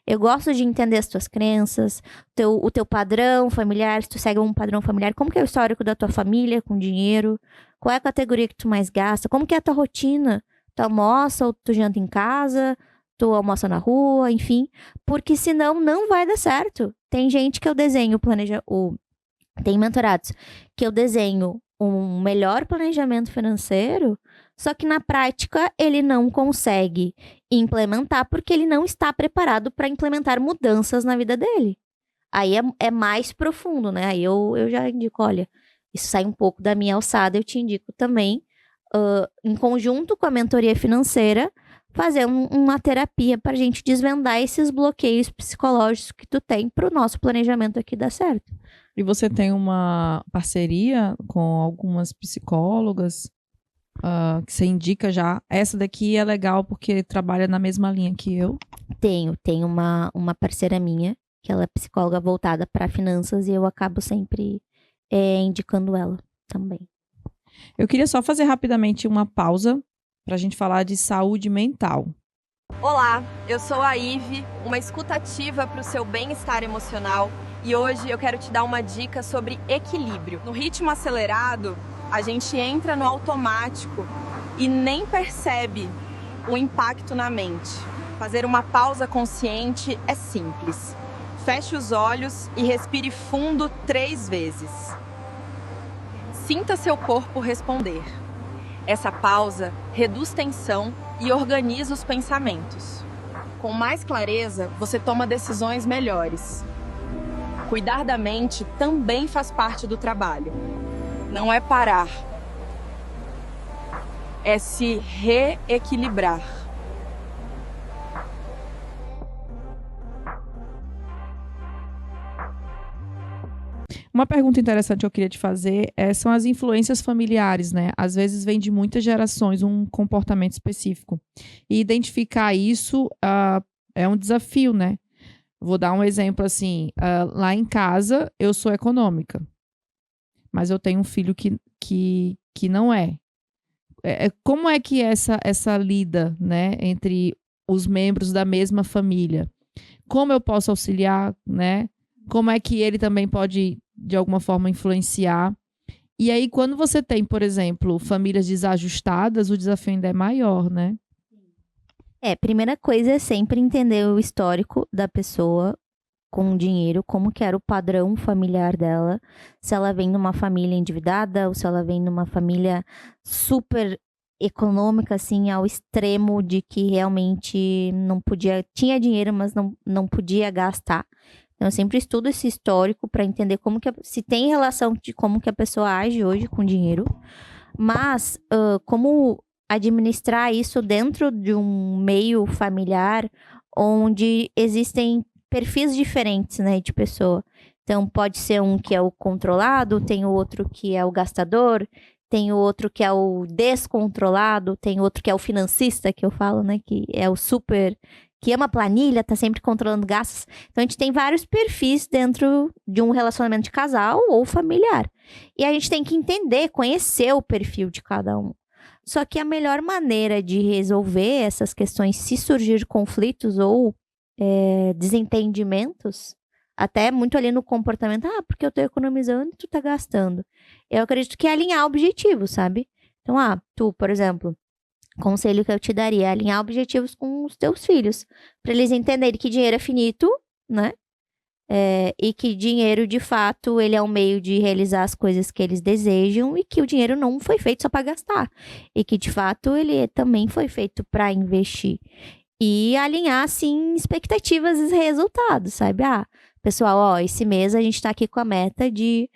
Eu gosto de entender as tuas crenças, o teu padrão familiar, se tu segue um padrão familiar, como que é o histórico da tua família com dinheiro, qual é a categoria que tu mais gasta, como que é a tua rotina, tu almoça ou tu janta em casa, tu almoça na rua, enfim, porque senão não vai dar certo. Tem gente que eu desenho, tem mentorados que eu desenho um melhor planejamento financeiro, só que na prática ele não consegue implementar porque ele não está preparado para implementar mudanças na vida dele. Aí é mais profundo, né? Aí eu já indico, olha, isso sai um pouco da minha alçada, eu te indico também, em conjunto com a mentoria financeira, fazer uma terapia para a gente desvendar esses bloqueios psicológicos que tu tem para o nosso planejamento aqui dar certo. E você tem uma parceria com algumas psicólogas que você indica já? Essa daqui é legal porque trabalha na mesma linha que eu. Tenho uma parceira minha, que ela é psicóloga voltada para finanças e eu acabo sempre indicando ela também. Eu queria só fazer rapidamente uma pausa para a gente falar de saúde mental. Olá, eu sou a Ive, uma escutativa para o seu bem-estar emocional e hoje eu quero te dar uma dica sobre equilíbrio. No ritmo acelerado, a gente entra no automático e nem percebe o impacto na mente. Fazer uma pausa consciente é simples. Feche os olhos e respire fundo 3 vezes. Sinta seu corpo responder. Essa pausa reduz tensão e organiza os pensamentos. Com mais clareza, você toma decisões melhores. Cuidar da mente também faz parte do trabalho. Não é parar, é se reequilibrar. Uma pergunta interessante que eu queria te fazer são as influências familiares, né? Às vezes vem de muitas gerações um comportamento específico. E identificar isso é um desafio, né? Vou dar um exemplo assim. Lá em casa, eu sou econômica. Mas eu tenho um filho que não é. Como é que essa lida, né? Entre os membros da mesma família? Como eu posso auxiliar, né? Como é que ele também pode, de alguma forma, influenciar? E aí, quando você tem, por exemplo, famílias desajustadas, o desafio ainda é maior, né? Primeira coisa é sempre entender o histórico da pessoa com dinheiro, como que era o padrão familiar dela, se ela vem de uma família endividada ou se ela vem de uma família super econômica, assim, ao extremo de que realmente não podia, tinha dinheiro, mas não podia gastar. Então, eu sempre estudo esse histórico para entender como que se tem relação de como que a pessoa age hoje com dinheiro, mas como administrar isso dentro de um meio familiar onde existem perfis diferentes, né, de pessoa. Então, pode ser um que é o controlado, tem o outro que é o gastador, tem o outro que é o descontrolado, tem outro que é o financista, que eu falo, né? Que é o super, que ama planilha, tá sempre controlando gastos. Então, a gente tem vários perfis dentro de um relacionamento de casal ou familiar. E a gente tem que entender, conhecer o perfil de cada um. Só que a melhor maneira de resolver essas questões, se surgir conflitos ou desentendimentos, até muito ali no comportamento, porque eu tô economizando e tu tá gastando. Eu acredito que é alinhar objetivos, sabe? Então, tu, por exemplo, conselho que eu te daria é alinhar objetivos com os teus filhos, para eles entenderem que dinheiro é finito, né? E que dinheiro, de fato, ele é um meio de realizar as coisas que eles desejam e que o dinheiro não foi feito só para gastar. E que, de fato, ele também foi feito para investir. E alinhar, assim, expectativas e resultados, sabe? Pessoal, esse mês a gente tá aqui com a meta de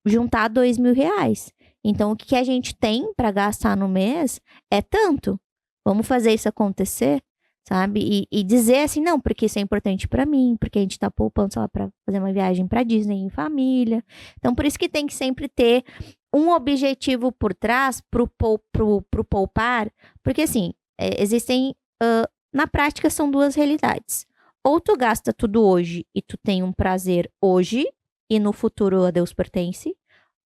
juntar R$2.000. Então, o que a gente tem para gastar no mês é tanto. Vamos fazer isso acontecer, sabe? E dizer assim, não, porque isso é importante para mim, porque a gente tá poupando, sei lá, pra fazer uma viagem pra Disney em família. Então, por isso que tem que sempre ter um objetivo por trás pro poupar, porque assim, existem, na prática, são duas realidades. Ou tu gasta tudo hoje e tu tem um prazer hoje e no futuro a Deus pertence,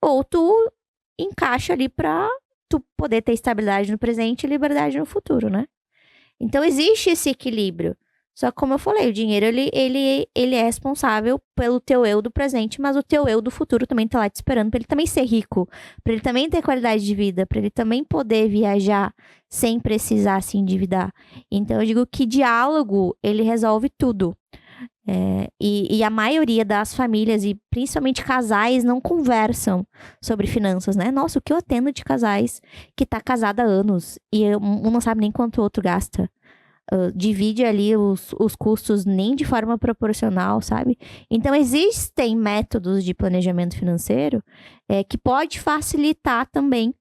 ou tu encaixa ali pra tu poder ter estabilidade no presente e liberdade no futuro, né? Então, existe esse equilíbrio. Só que, como eu falei, o dinheiro, ele é responsável pelo teu eu do presente, mas o teu eu do futuro também tá lá te esperando pra ele também ser rico, pra ele também ter qualidade de vida, pra ele também poder viajar sem precisar se endividar. Então, eu digo que diálogo, ele resolve tudo. E a maioria das famílias, e principalmente casais, não conversam sobre finanças, né? Nossa, o que eu atendo de casais que tá casado há anos e um não sabe nem quanto o outro gasta. Divide ali os custos nem de forma proporcional, sabe? Então, existem métodos de planejamento financeiro que pode facilitar também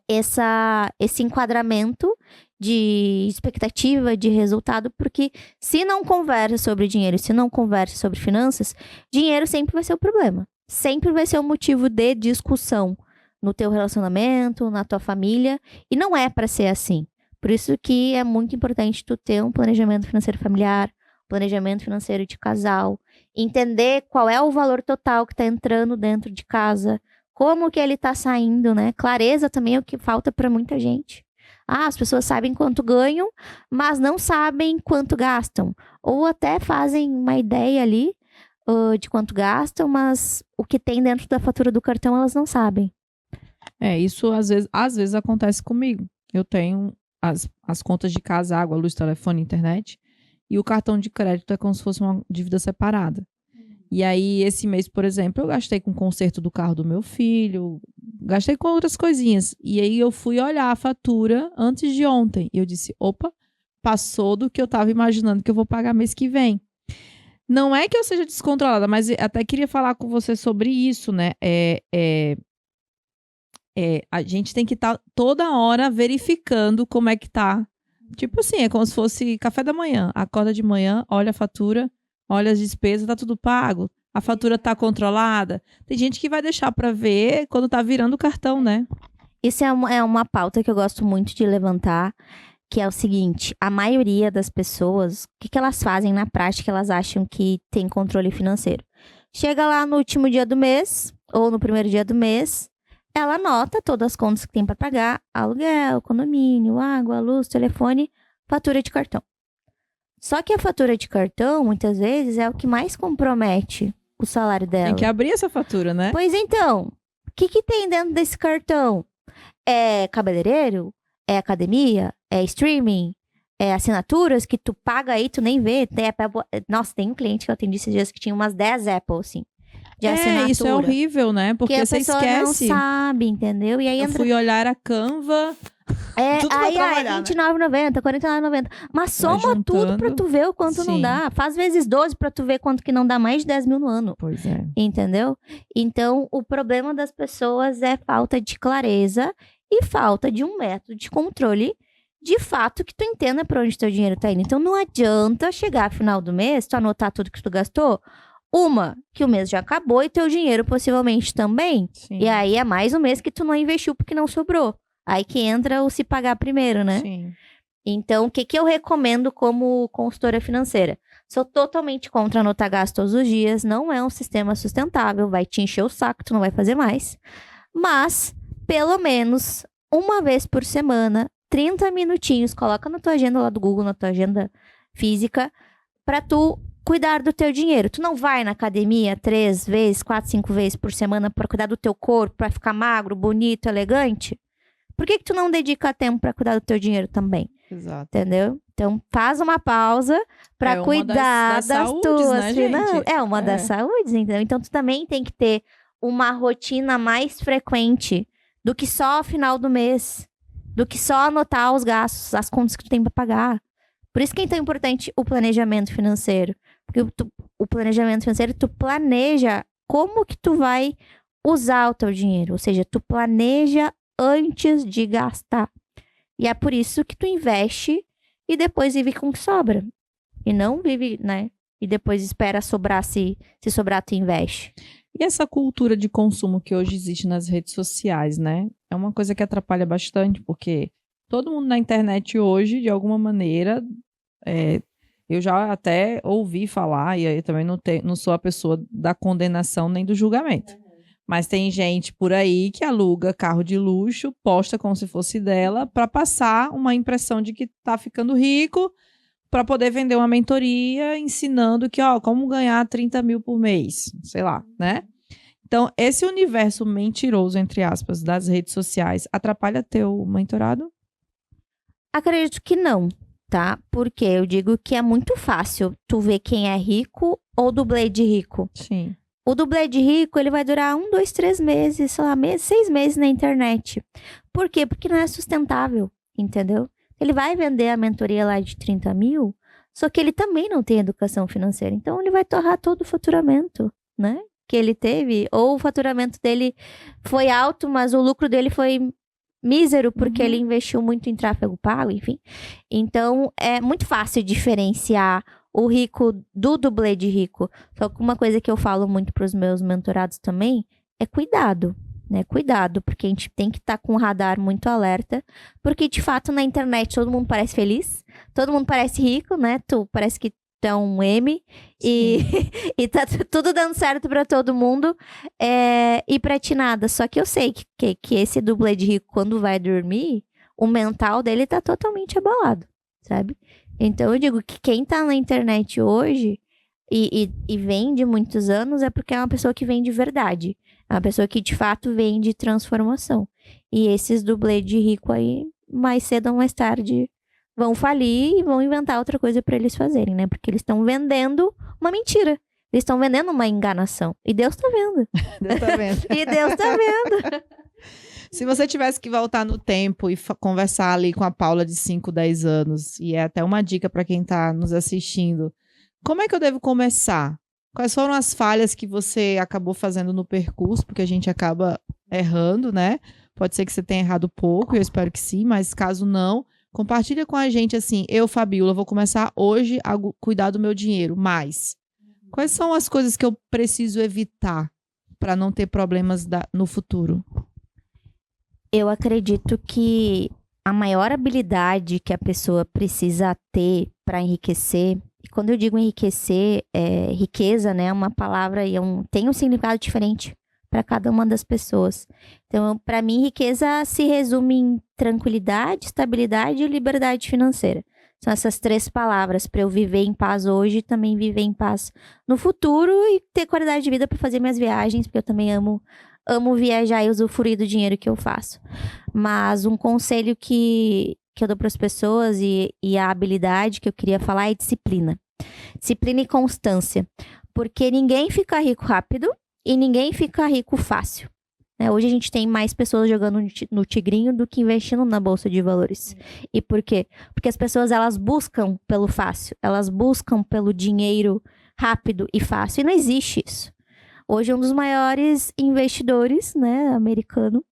esse enquadramento de expectativa, de resultado, porque se não conversa sobre dinheiro, se não conversa sobre finanças, dinheiro sempre vai ser o problema. Sempre vai ser o motivo de discussão no teu relacionamento, na tua família, e não é para ser assim. Por isso que é muito importante tu ter um planejamento financeiro familiar, planejamento financeiro de casal, entender qual é o valor total que tá entrando dentro de casa, como que ele tá saindo, né? Clareza também é o que falta para muita gente. As pessoas sabem quanto ganham, mas não sabem quanto gastam. Ou até fazem uma ideia ali de quanto gastam, mas o que tem dentro da fatura do cartão elas não sabem. Isso às vezes acontece comigo. Eu tenho as contas de casa, água, luz, telefone, internet, e o cartão de crédito é como se fosse uma dívida separada. E aí, esse mês, por exemplo, eu gastei com o conserto do carro do meu filho, gastei com outras coisinhas. E aí, eu fui olhar a fatura antes de ontem. E eu disse, opa, passou do que eu estava imaginando que eu vou pagar mês que vem. Não é que eu seja descontrolada, mas até queria falar com você sobre isso, né? A gente tem que estar toda hora verificando como é que tá. Tipo assim, é como se fosse café da manhã. Acorda de manhã, olha a fatura, olha as despesas, tá tudo pago. A fatura tá controlada. Tem gente que vai deixar para ver quando tá virando o cartão, né? Isso é uma pauta que eu gosto muito de levantar, que é o seguinte, a maioria das pessoas, o que elas fazem na prática? Elas acham que tem controle financeiro. Chega lá no último dia do mês, ou no primeiro dia do mês, ela anota todas as contas que tem para pagar, aluguel, condomínio, água, luz, telefone, fatura de cartão. Só que a fatura de cartão, muitas vezes, é o que mais compromete o salário dela. Tem que abrir essa fatura, né? Pois então, o que tem dentro desse cartão? É cabeleireiro? É academia? É streaming? É assinaturas que tu paga aí, tu nem vê? Nossa, tem um cliente que eu atendi esses dias que tinha umas 10 Apple, assim, de assinatura. Isso é horrível, né? Porque você esquece. A pessoa não sabe, entendeu? E aí eu fui olhar a Canva... Tudo aí é R$29,90, R$49,90. Mas soma tudo pra tu ver o quanto não dá. Faz vezes 12 pra tu ver quanto que não dá mais de 10 mil no ano. Pois é. Entendeu? Então, o problema das pessoas é falta de clareza e falta de um método de controle de fato que tu entenda pra onde teu dinheiro tá indo. Então, não adianta chegar no final do mês, tu anotar tudo que tu gastou. Uma, que o mês já acabou e teu dinheiro possivelmente também. Sim. E aí é mais um mês que tu não investiu porque não sobrou. Aí que entra o se pagar primeiro, né? Sim. Então, o que eu recomendo como consultora financeira? Sou totalmente contra anotar gasto todos os dias. Não é um sistema sustentável. Vai te encher o saco, tu não vai fazer mais. Mas, pelo menos, uma vez por semana, 30 minutinhos, coloca na tua agenda lá do Google, na tua agenda física, pra tu cuidar do teu dinheiro. Tu não vai na academia 3 vezes, 4, 5 vezes por semana pra cuidar do teu corpo, pra ficar magro, bonito, elegante? Por que tu não dedica tempo pra cuidar do teu dinheiro também? Exato. Entendeu? Então, faz uma pausa pra uma cuidar das das saúdes, tuas né, gente? finanças. É uma das saúdes, entendeu? Então, tu também tem que ter uma rotina mais frequente do que só ao final do mês, do que só anotar os gastos, as contas que tu tem pra pagar. Por isso que é tão importante o planejamento financeiro. Porque o planejamento financeiro, tu planeja como que tu vai usar o teu dinheiro. Ou seja, tu planeja antes de gastar. E é por isso que tu investe e depois vive com o que sobra. E não vive, né? E depois espera sobrar, se sobrar, tu investe. E essa cultura de consumo que hoje existe nas redes sociais, né? É uma coisa que atrapalha bastante, porque todo mundo na internet hoje, de alguma maneira, eu já até ouvi falar, e aí também não sou a pessoa da condenação nem do julgamento. Mas tem gente por aí que aluga carro de luxo, posta como se fosse dela, para passar uma impressão de que tá ficando rico, para poder vender uma mentoria ensinando que, como ganhar 30 mil por mês, sei lá, né? Então, esse universo mentiroso, entre aspas, das redes sociais, atrapalha teu mentorado? Acredito que não, tá? Porque eu digo que é muito fácil tu ver quem é rico ou dublê de rico. Sim. O dublê de rico, ele vai durar 1, 2, 3 meses, sei lá, 6 meses na internet. Por quê? Porque não é sustentável, entendeu? Ele vai vender a mentoria lá de 30 mil, só que ele também não tem educação financeira. Então, ele vai torrar todo o faturamento, né? Que ele teve. Ou o faturamento dele foi alto, mas o lucro dele foi mísero, porque ele investiu muito em tráfego pago, enfim. Então, é muito fácil diferenciar o rico do dublê de rico. Só que uma coisa que eu falo muito para os meus mentorados também é cuidado, né? Cuidado, porque a gente tem que estar com o radar muito alerta, porque de fato na internet todo mundo parece feliz, todo mundo parece rico, né? Tu parece que tu é um M e tá tudo dando certo para todo mundo e pra ti nada. Só que eu sei que esse dublê de rico, quando vai dormir, o mental dele tá totalmente abalado, sabe? Então eu digo que quem tá na internet hoje e vende muitos anos é porque é uma pessoa que vende verdade. É uma pessoa que de fato vende transformação. E esses dublê de rico aí, mais cedo ou mais tarde, vão falir e vão inventar outra coisa pra eles fazerem, né? Porque eles estão vendendo uma mentira. Eles estão vendendo uma enganação. E Deus tá vendo. Deus tá vendo. E Deus tá vendo. Se você tivesse que voltar no tempo e conversar ali com a Paula de 5, 10 anos, e é até uma dica para quem está nos assistindo, como é que eu devo começar? Quais foram as falhas que você acabou fazendo no percurso? Porque a gente acaba errando, né? Pode ser que você tenha errado pouco, eu espero que sim, mas caso não, compartilha com a gente assim, eu, Fabiola, vou começar hoje a cuidar do meu dinheiro, mas quais são as coisas que eu preciso evitar para não ter problemas no futuro? Eu acredito que a maior habilidade que a pessoa precisa ter para enriquecer, e quando eu digo enriquecer, riqueza, né, é uma palavra e tem um significado diferente para cada uma das pessoas. Então, para mim, riqueza se resume em tranquilidade, estabilidade e liberdade financeira. São essas 3 palavras para eu viver em paz hoje e também viver em paz no futuro e ter qualidade de vida para fazer minhas viagens, porque eu também amo viajar e usufruir do dinheiro que eu faço. Mas um conselho que eu dou para as pessoas e a habilidade que eu queria falar é disciplina. Disciplina e constância. Porque ninguém fica rico rápido e ninguém fica rico fácil. Né? Hoje a gente tem mais pessoas jogando no tigrinho do que investindo na bolsa de valores. E por quê? Porque as pessoas, elas buscam pelo fácil. Elas buscam pelo dinheiro rápido e fácil. E não existe isso. Hoje, um dos maiores investidores, né, americano,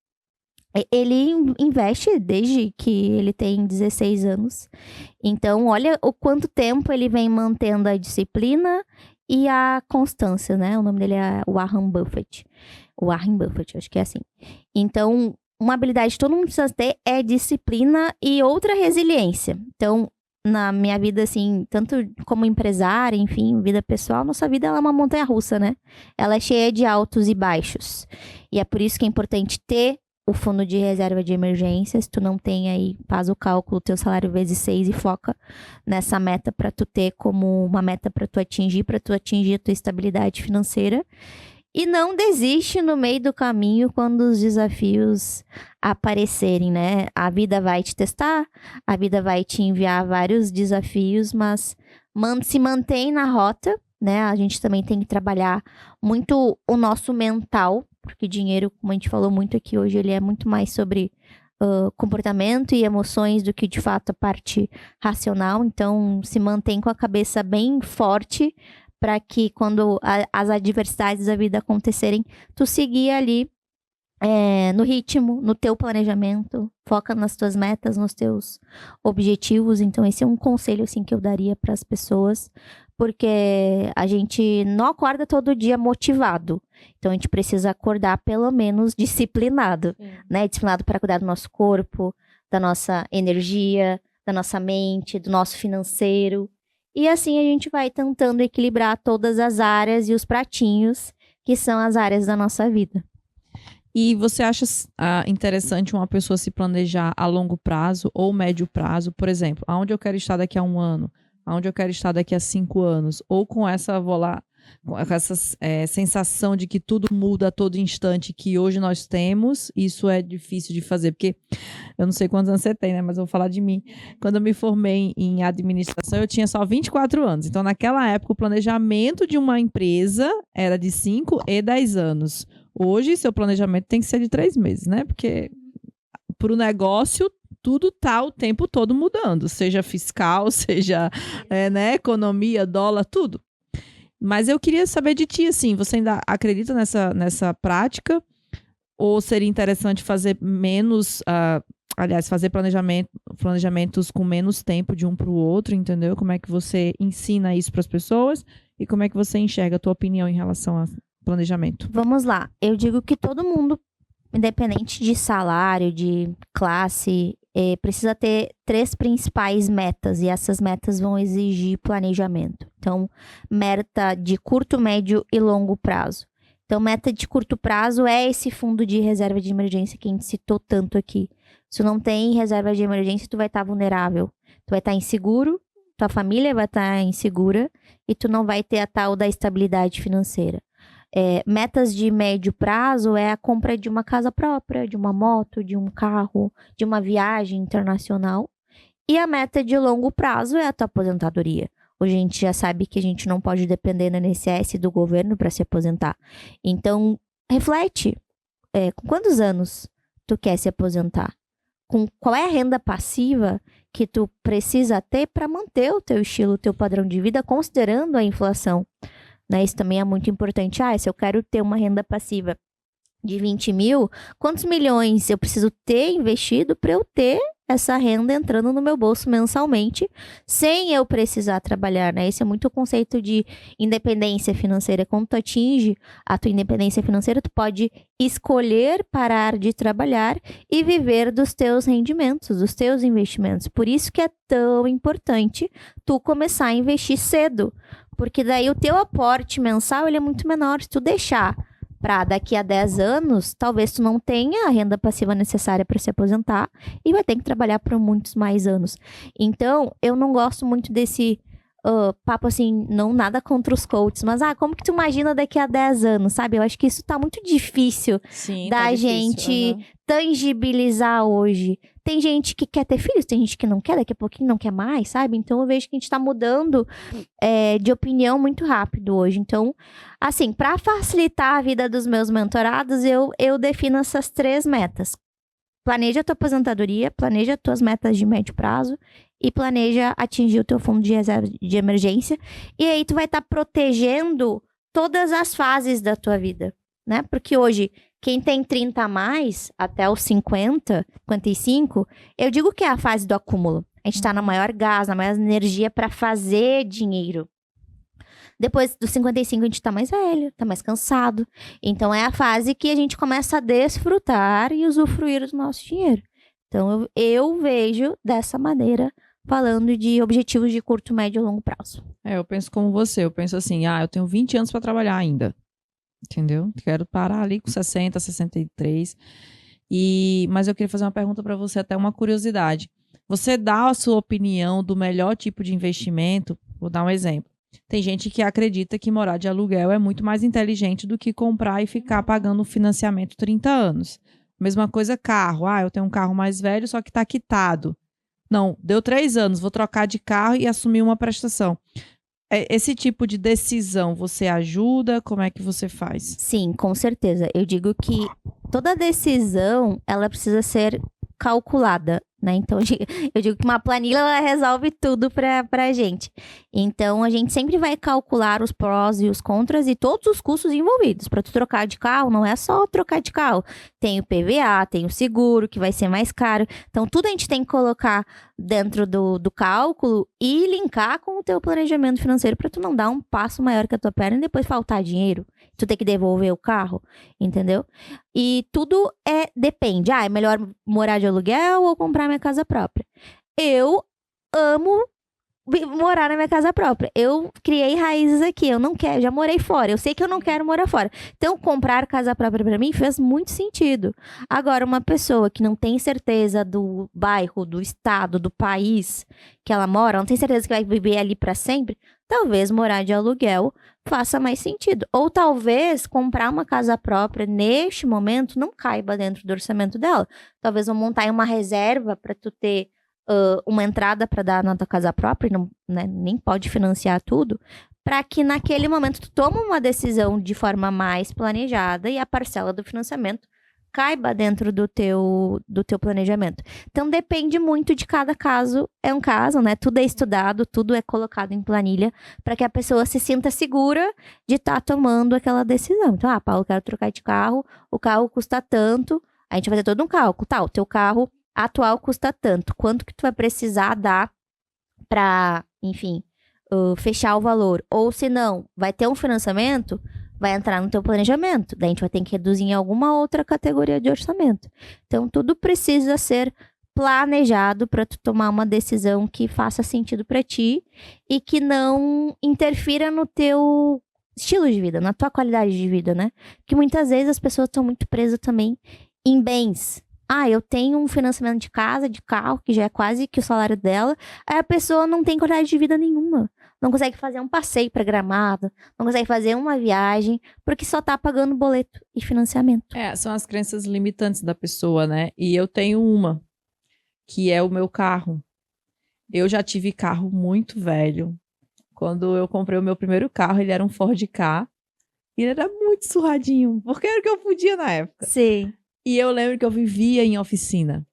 ele investe desde que ele tem 16 anos. Então, olha o quanto tempo ele vem mantendo a disciplina e a constância, né? O nome dele é Warren Buffett. Warren Buffett, acho que é assim. Então, uma habilidade que todo mundo precisa ter é disciplina e outra resiliência. Então, na minha vida, assim, tanto como empresária, enfim, vida pessoal, nossa vida ela é uma montanha-russa, né? Ela é cheia de altos e baixos. E é por isso que é importante ter o fundo de reserva de emergência. Se tu não tem aí, faz o cálculo, teu salário vezes 6 e foca nessa meta para tu ter como uma meta para tu atingir a tua estabilidade financeira. E não desiste no meio do caminho quando os desafios aparecerem, né? A vida vai te testar, a vida vai te enviar vários desafios, mas se mantém na rota, né? A gente também tem que trabalhar muito o nosso mental, porque dinheiro, como a gente falou muito aqui hoje, ele é muito mais sobre comportamento e emoções do que de fato a parte racional. Então, se mantém com a cabeça bem forte para que quando as adversidades da vida acontecerem, tu seguir ali no ritmo, no teu planejamento, foca nas tuas metas, nos teus objetivos. Então, esse é um conselho, assim, que eu daria para as pessoas, porque a gente não acorda todo dia motivado. Então, a gente precisa acordar, pelo menos, disciplinado, né? Disciplinado para cuidar do nosso corpo, da nossa energia, da nossa mente, do nosso financeiro. E assim a gente vai tentando equilibrar todas as áreas e os pratinhos, que são as áreas da nossa vida. E você acha interessante uma pessoa se planejar a longo prazo ou médio prazo? Por exemplo, aonde eu quero estar daqui a 1 ano? Aonde eu quero estar daqui a 5 anos? Ou com essa sensação de que tudo muda a todo instante que hoje nós temos, isso é difícil de fazer, porque eu não sei quantos anos você tem, né, mas eu vou falar de mim. Quando eu me formei em administração, eu tinha só 24 anos, então naquela época o planejamento de uma empresa era de 5 e 10 anos. Hoje, seu planejamento tem que ser de 3 meses, né, porque para o negócio tudo está o tempo todo mudando, seja fiscal, seja economia, dólar, tudo. Mas eu queria saber de ti, assim, você ainda acredita nessa prática? Ou seria interessante fazer menos, fazer planejamentos com menos tempo de um para o outro, entendeu? Como é que você ensina isso para as pessoas? E como é que você enxerga a tua opinião em relação a planejamento? Vamos lá. Eu digo que todo mundo, independente de salário, de classe, precisa ter 3 principais metas, e essas metas vão exigir planejamento. Então, meta de curto, médio e longo prazo. Então, meta de curto prazo é esse fundo de reserva de emergência que a gente citou tanto aqui. Se não tem reserva de emergência, tu vai estar vulnerável. Tu vai estar inseguro, tua família vai estar insegura e tu não vai ter a tal da estabilidade financeira. Metas de médio prazo é a compra de uma casa própria, de uma moto, de um carro, de uma viagem internacional. E a meta de longo prazo é a tua aposentadoria. Hoje a gente já sabe que a gente não pode depender do INSS e do governo para se aposentar. Então, reflete. Com quantos anos tu quer se aposentar? Qual é a renda passiva que tu precisa ter para manter o teu estilo, o teu padrão de vida, considerando a inflação? Né? Isso também é muito importante. Se eu quero ter uma renda passiva de 20 mil, quantos milhões eu preciso ter investido para eu ter essa renda entrando no meu bolso mensalmente, sem eu precisar trabalhar, né? Esse é muito o conceito de independência financeira. Quando tu atinge a tua independência financeira, tu pode escolher parar de trabalhar e viver dos teus rendimentos, dos teus investimentos. Por isso que é tão importante tu começar a investir cedo, porque daí o teu aporte mensal ele é muito menor. Se tu deixar para daqui a 10 anos, talvez tu não tenha a renda passiva necessária para se aposentar e vai ter que trabalhar por muitos mais anos. Então, eu não gosto muito desse papo assim, não nada contra os coaches, mas como que tu imagina daqui a 10 anos, sabe? Eu acho que isso tá muito difícil da gente tangibilizar hoje. Tem gente que quer ter filhos, tem gente que não quer, daqui a pouquinho não quer mais, sabe? Então eu vejo que a gente tá mudando de opinião muito rápido hoje. Então, assim, para facilitar a vida dos meus mentorados, eu defino essas 3 metas. Planeja a tua aposentadoria, planeja as tuas metas de médio prazo e planeja atingir o teu fundo de reserva de emergência. E aí tu vai estar protegendo todas as fases da tua vida, né? Porque hoje, quem tem 30 a mais, até os 50, 55, eu digo que é a fase do acúmulo. A gente tá na maior gás, na maior energia para fazer dinheiro. Depois dos 55 a gente tá mais velho, tá mais cansado. Então é a fase que a gente começa a desfrutar e usufruir do nosso dinheiro. Então eu vejo dessa maneira, falando de objetivos de curto, médio e longo prazo. Eu penso como você. Eu penso assim, eu tenho 20 anos para trabalhar ainda. Entendeu? Quero parar ali com 60, 63. Mas eu queria fazer uma pergunta para você, até uma curiosidade. Você dá a sua opinião do melhor tipo de investimento? Vou dar um exemplo. Tem gente que acredita que morar de aluguel é muito mais inteligente do que comprar e ficar pagando um financiamento 30 anos. Mesma coisa carro. Eu tenho um carro mais velho, só que está quitado. Não, deu 3 anos, vou trocar de carro e assumir uma prestação. Esse tipo de decisão, você ajuda? Como é que você faz? Sim, com certeza. Eu digo que toda decisão, ela precisa ser calculada, né? Então, eu digo que uma planilha, ela resolve tudo pra gente. Então, a gente sempre vai calcular os prós e os contras e todos os custos envolvidos. Para tu trocar de carro, não é só trocar de carro. Tem o PVA, tem o seguro, que vai ser mais caro. Então, tudo a gente tem que colocar dentro do cálculo e linkar com o teu planejamento financeiro para tu não dar um passo maior que a tua perna e depois faltar dinheiro. Tu ter que devolver o carro, entendeu? E tudo depende. É melhor morar de aluguel ou comprar minha casa própria? Eu amo morar na minha casa própria. Eu criei raízes aqui, eu não quero, já morei fora, eu sei que eu não quero morar fora. Então, comprar casa própria para mim fez muito sentido. Agora, uma pessoa que não tem certeza do bairro, do estado, do país que ela mora, não tem certeza que vai viver ali para sempre, talvez morar de aluguel faça mais sentido. Ou talvez comprar uma casa própria neste momento não caiba dentro do orçamento dela. Talvez vão montar uma reserva para tu ter uma entrada para dar na tua casa própria, não, né, nem pode financiar tudo, para que naquele momento tu toma uma decisão de forma mais planejada e a parcela do financiamento caiba dentro do teu planejamento. Então depende muito de cada caso, é um caso, né? Tudo é estudado, tudo é colocado em planilha para que a pessoa se sinta segura de estar tomando aquela decisão. Então, Paulo, eu quero trocar de carro, o carro custa tanto, a gente vai fazer todo um cálculo, o teu carro atual custa tanto, quanto que tu vai precisar dar para, enfim, fechar o valor. Ou se não, vai ter um financiamento, vai entrar no teu planejamento. Daí a gente vai ter que reduzir em alguma outra categoria de orçamento. Então, tudo precisa ser planejado para tu tomar uma decisão que faça sentido para ti e que não interfira no teu estilo de vida, na tua qualidade de vida, né? Porque muitas vezes as pessoas estão muito presas também em bens. Eu tenho um financiamento de casa, de carro, que já é quase que o salário dela. Aí a pessoa não tem qualidade de vida nenhuma. Não consegue fazer um passeio para Gramado, não consegue fazer uma viagem, porque só tá pagando boleto e financiamento. São as crenças limitantes da pessoa, né? E eu tenho uma, que é o meu carro. Eu já tive carro muito velho. Quando eu comprei o meu primeiro carro, ele era um Ford Ka. E ele era muito surradinho, porque era o que eu podia na época. Sim. E eu lembro que eu vivia em oficina.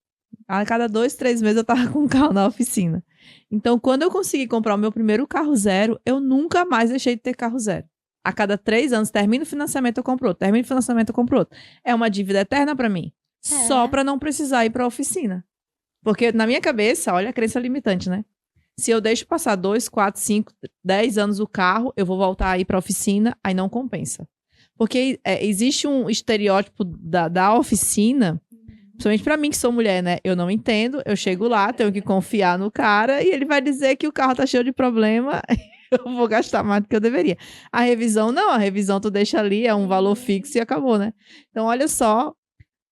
A cada 2, 3 meses eu tava com um carro na oficina. Então, quando eu consegui comprar o meu primeiro carro zero, eu nunca mais deixei de ter carro zero. A cada 3 anos, termina o financiamento, eu compro outro. Termina o financiamento, eu compro outro. É uma dívida eterna pra mim. Só pra não precisar ir pra oficina. Porque na minha cabeça, olha a crença limitante, né? Se eu deixo passar 2, 4, 5, 10 anos o carro, eu vou voltar a ir pra oficina, aí não compensa. Porque existe um estereótipo da oficina, principalmente pra mim que sou mulher, né? Eu não entendo, eu chego lá, tenho que confiar no cara e ele vai dizer que o carro tá cheio de problema, eu vou gastar mais do que eu deveria. A revisão não, a revisão tu deixa ali, é um valor fixo e acabou, né? Então olha só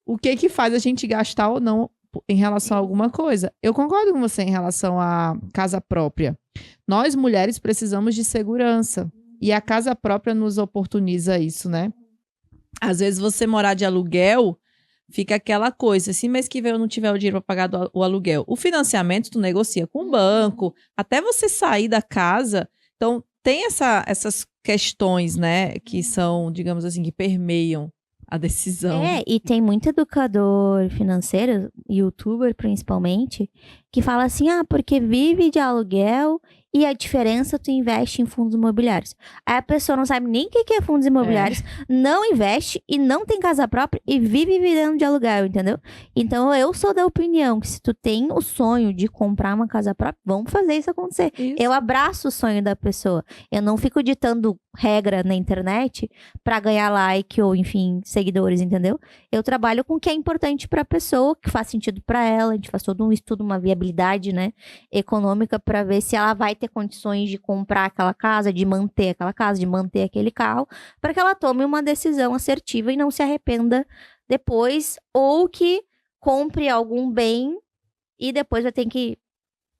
o que faz a gente gastar ou não em relação a alguma coisa. Eu concordo com você em relação à casa própria. Nós mulheres precisamos de segurança. E a casa própria nos oportuniza isso, né? Às vezes você morar de aluguel, fica aquela coisa, se mês que vem eu não tiver o dinheiro para pagar o aluguel. O financiamento tu negocia com o banco, até você sair da casa. Então, tem essas questões, né? Que são, digamos assim, que permeiam a decisão. E tem muito educador financeiro, youtuber principalmente, que fala assim, porque vive de aluguel e a diferença tu investe em fundos imobiliários. Aí a pessoa não sabe nem o que é fundos imobiliários, não investe e não tem casa própria e vive vivendo de aluguel, entendeu? Então eu sou da opinião que se tu tem o sonho de comprar uma casa própria, vamos fazer isso acontecer. Isso. Eu abraço o sonho da pessoa. Eu não fico ditando regra na internet pra ganhar like ou, enfim, seguidores, entendeu? Eu trabalho com o que é importante pra pessoa, que faz sentido pra ela. A gente faz todo um estudo, uma viabilidade, né, econômica pra ver se ela vai ter condições de comprar aquela casa, de manter aquela casa, de manter aquele carro, para que ela tome uma decisão assertiva e não se arrependa depois, ou que compre algum bem e depois vai ter que,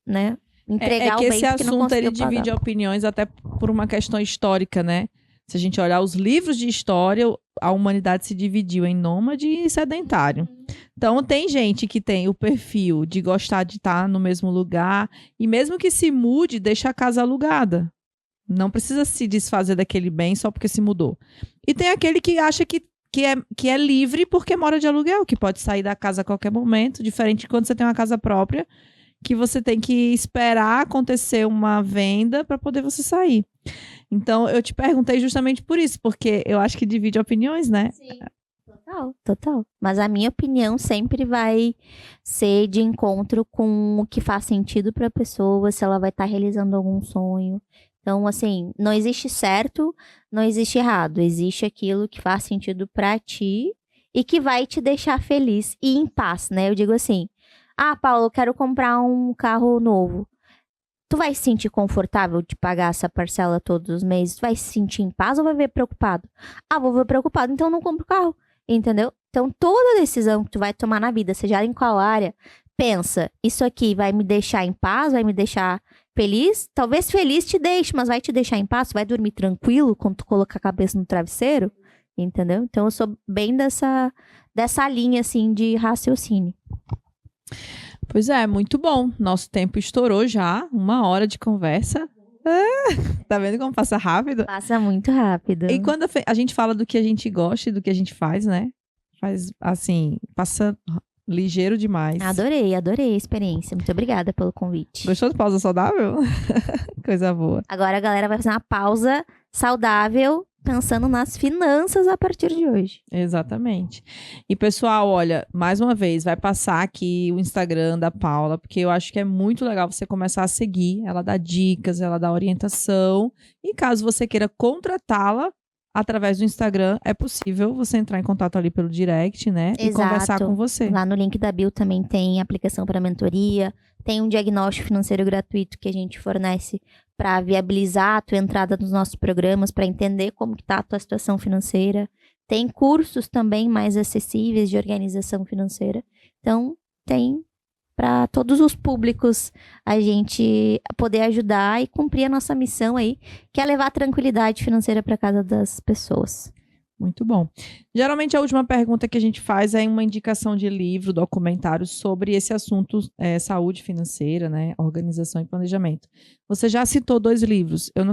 né, entregar que o bem esse porque não assunto ele conseguiu divide pagar. opiniões até por uma questão histórica, né? Se a gente olhar os livros de história, a humanidade se dividiu em nômade e sedentário. Então, tem gente que tem o perfil de gostar de estar no mesmo lugar e mesmo que se mude, deixa a casa alugada. Não precisa se desfazer daquele bem só porque se mudou. E tem aquele que acha que é livre porque mora de aluguel, que pode sair da casa a qualquer momento, diferente de quando você tem uma casa própria, que você tem que esperar acontecer uma venda para poder você sair. Então, eu te perguntei justamente por isso, porque eu acho que divide opiniões, né? Sim. Total. Mas a minha opinião sempre vai ser de encontro com o que faz sentido para a pessoa, se ela vai estar realizando algum sonho. Então, assim, não existe certo, não existe errado. Existe aquilo que faz sentido para ti e que vai te deixar feliz e em paz, né? Eu digo assim, Paulo, eu quero comprar um carro novo. Tu vai se sentir confortável de pagar essa parcela todos os meses? Tu vai se sentir em paz ou vai ver preocupado? Vou ver preocupado, então não compro o carro. Entendeu? Então, toda decisão que tu vai tomar na vida, seja em qual área, pensa, isso aqui vai me deixar em paz, vai me deixar feliz? Talvez feliz te deixe, mas vai te deixar em paz? Tu vai dormir tranquilo quando tu colocar a cabeça no travesseiro? Entendeu? Então, eu sou bem dessa linha, assim, de raciocínio. Pois é, muito bom. Nosso tempo estourou já, 1 hora de conversa. Tá vendo como passa rápido? Passa muito rápido. E quando a gente fala do que a gente gosta e do que a gente faz, né? Faz, assim, passa ligeiro demais. Adorei a experiência. Muito obrigada pelo convite. Gostou do pausa saudável? Coisa boa. Agora a galera vai fazer uma pausa saudável, pensando nas finanças a partir de hoje. Exatamente. E pessoal, olha, mais uma vez, vai passar aqui o Instagram da Paula, porque eu acho que é muito legal você começar a seguir. Ela dá dicas, ela dá orientação. E caso você queira contratá-la através do Instagram, é possível você entrar em contato ali pelo direct, né? Exato. E conversar com você. Lá no link da bio também tem aplicação para mentoria, tem um diagnóstico financeiro gratuito que a gente fornece para viabilizar a tua entrada nos nossos programas, para entender como que tá a tua situação financeira. Tem cursos também mais acessíveis de organização financeira. Então, tem para todos os públicos a gente poder ajudar e cumprir a nossa missão aí, que é levar tranquilidade financeira para casa das pessoas. Muito bom. Geralmente a última pergunta que a gente faz é uma indicação de livro, documentário sobre esse assunto, saúde financeira, né, organização e planejamento. Você já citou 2 livros. Eu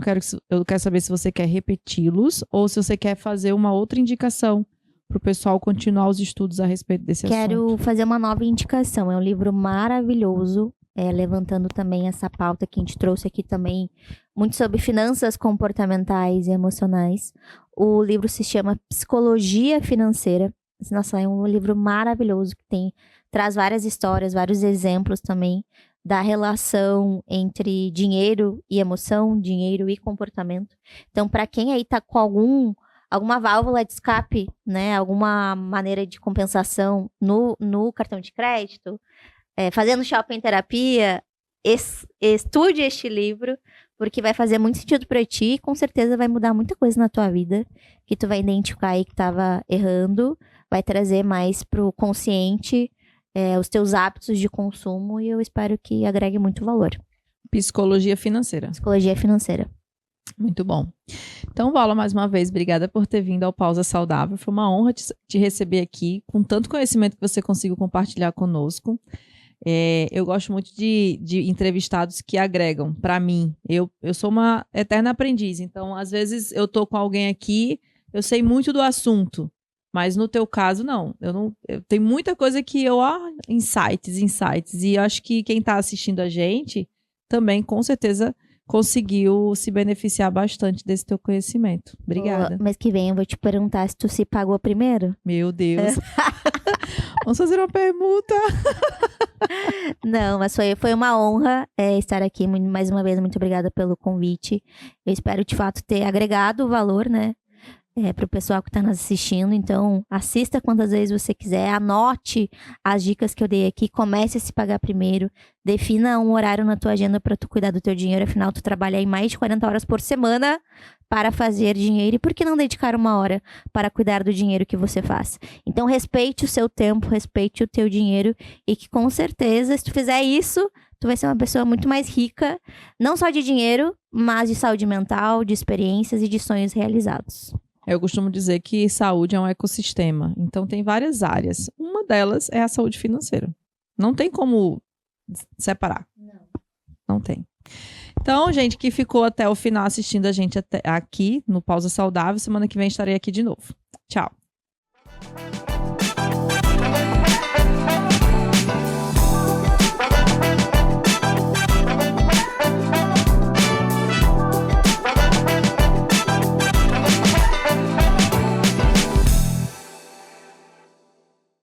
quero saber se você quer repeti-los ou se você quer fazer uma outra indicação para o pessoal continuar os estudos a respeito desse assunto. Quero fazer uma nova indicação. É um livro maravilhoso, levantando também essa pauta que a gente trouxe aqui também, muito sobre finanças comportamentais e emocionais. O livro se chama Psicologia Financeira. Nossa, é um livro maravilhoso que traz várias histórias, vários exemplos também da relação entre dinheiro e emoção, dinheiro e comportamento. Então, para quem aí tá com alguma válvula de escape, né, alguma maneira de compensação no cartão de crédito, fazendo shopping terapia, estude este livro, porque vai fazer muito sentido para ti e com certeza vai mudar muita coisa na tua vida, que tu vai identificar aí que estava errando, vai trazer mais pro consciente os teus hábitos de consumo e eu espero que agregue muito valor. Psicologia financeira. Psicologia financeira. Muito bom. Então, Paula, mais uma vez, obrigada por ter vindo ao Pausa Saudável. Foi uma honra te receber aqui, com tanto conhecimento que você conseguiu compartilhar conosco. Eu gosto muito de entrevistados que agregam. Para mim, eu sou uma eterna aprendiz, então, às vezes, eu tô com alguém aqui, eu sei muito do assunto, mas no teu caso, não. Eu tenho muita coisa que insights, e eu acho que quem está assistindo a gente também, com certeza, conseguiu se beneficiar bastante desse teu conhecimento. Obrigada. Mês que vem eu vou te perguntar se tu se pagou primeiro. Meu Deus. Vamos fazer uma permuta. Não, mas foi uma honra estar aqui. Mais uma vez, muito obrigada pelo convite. Eu espero, de fato, ter agregado valor, né? Para o pessoal que está nos assistindo. Então, assista quantas vezes você quiser. Anote as dicas que eu dei aqui. Comece a se pagar primeiro. Defina um horário na tua agenda para tu cuidar do teu dinheiro. Afinal, tu trabalha aí mais de 40 horas por semana para fazer dinheiro. E por que não dedicar uma hora para cuidar do dinheiro que você faz? Então, respeite o seu tempo, respeite o teu dinheiro. E que, com certeza, se tu fizer isso, tu vai ser uma pessoa muito mais rica. Não só de dinheiro, mas de saúde mental, de experiências e de sonhos realizados. Eu costumo dizer que saúde é um ecossistema. Então, tem várias áreas. Uma delas é a saúde financeira. Não tem como separar. Não tem. Então, gente que ficou até o final assistindo a gente aqui no Pausa Saudável, semana que vem estarei aqui de novo. Tchau.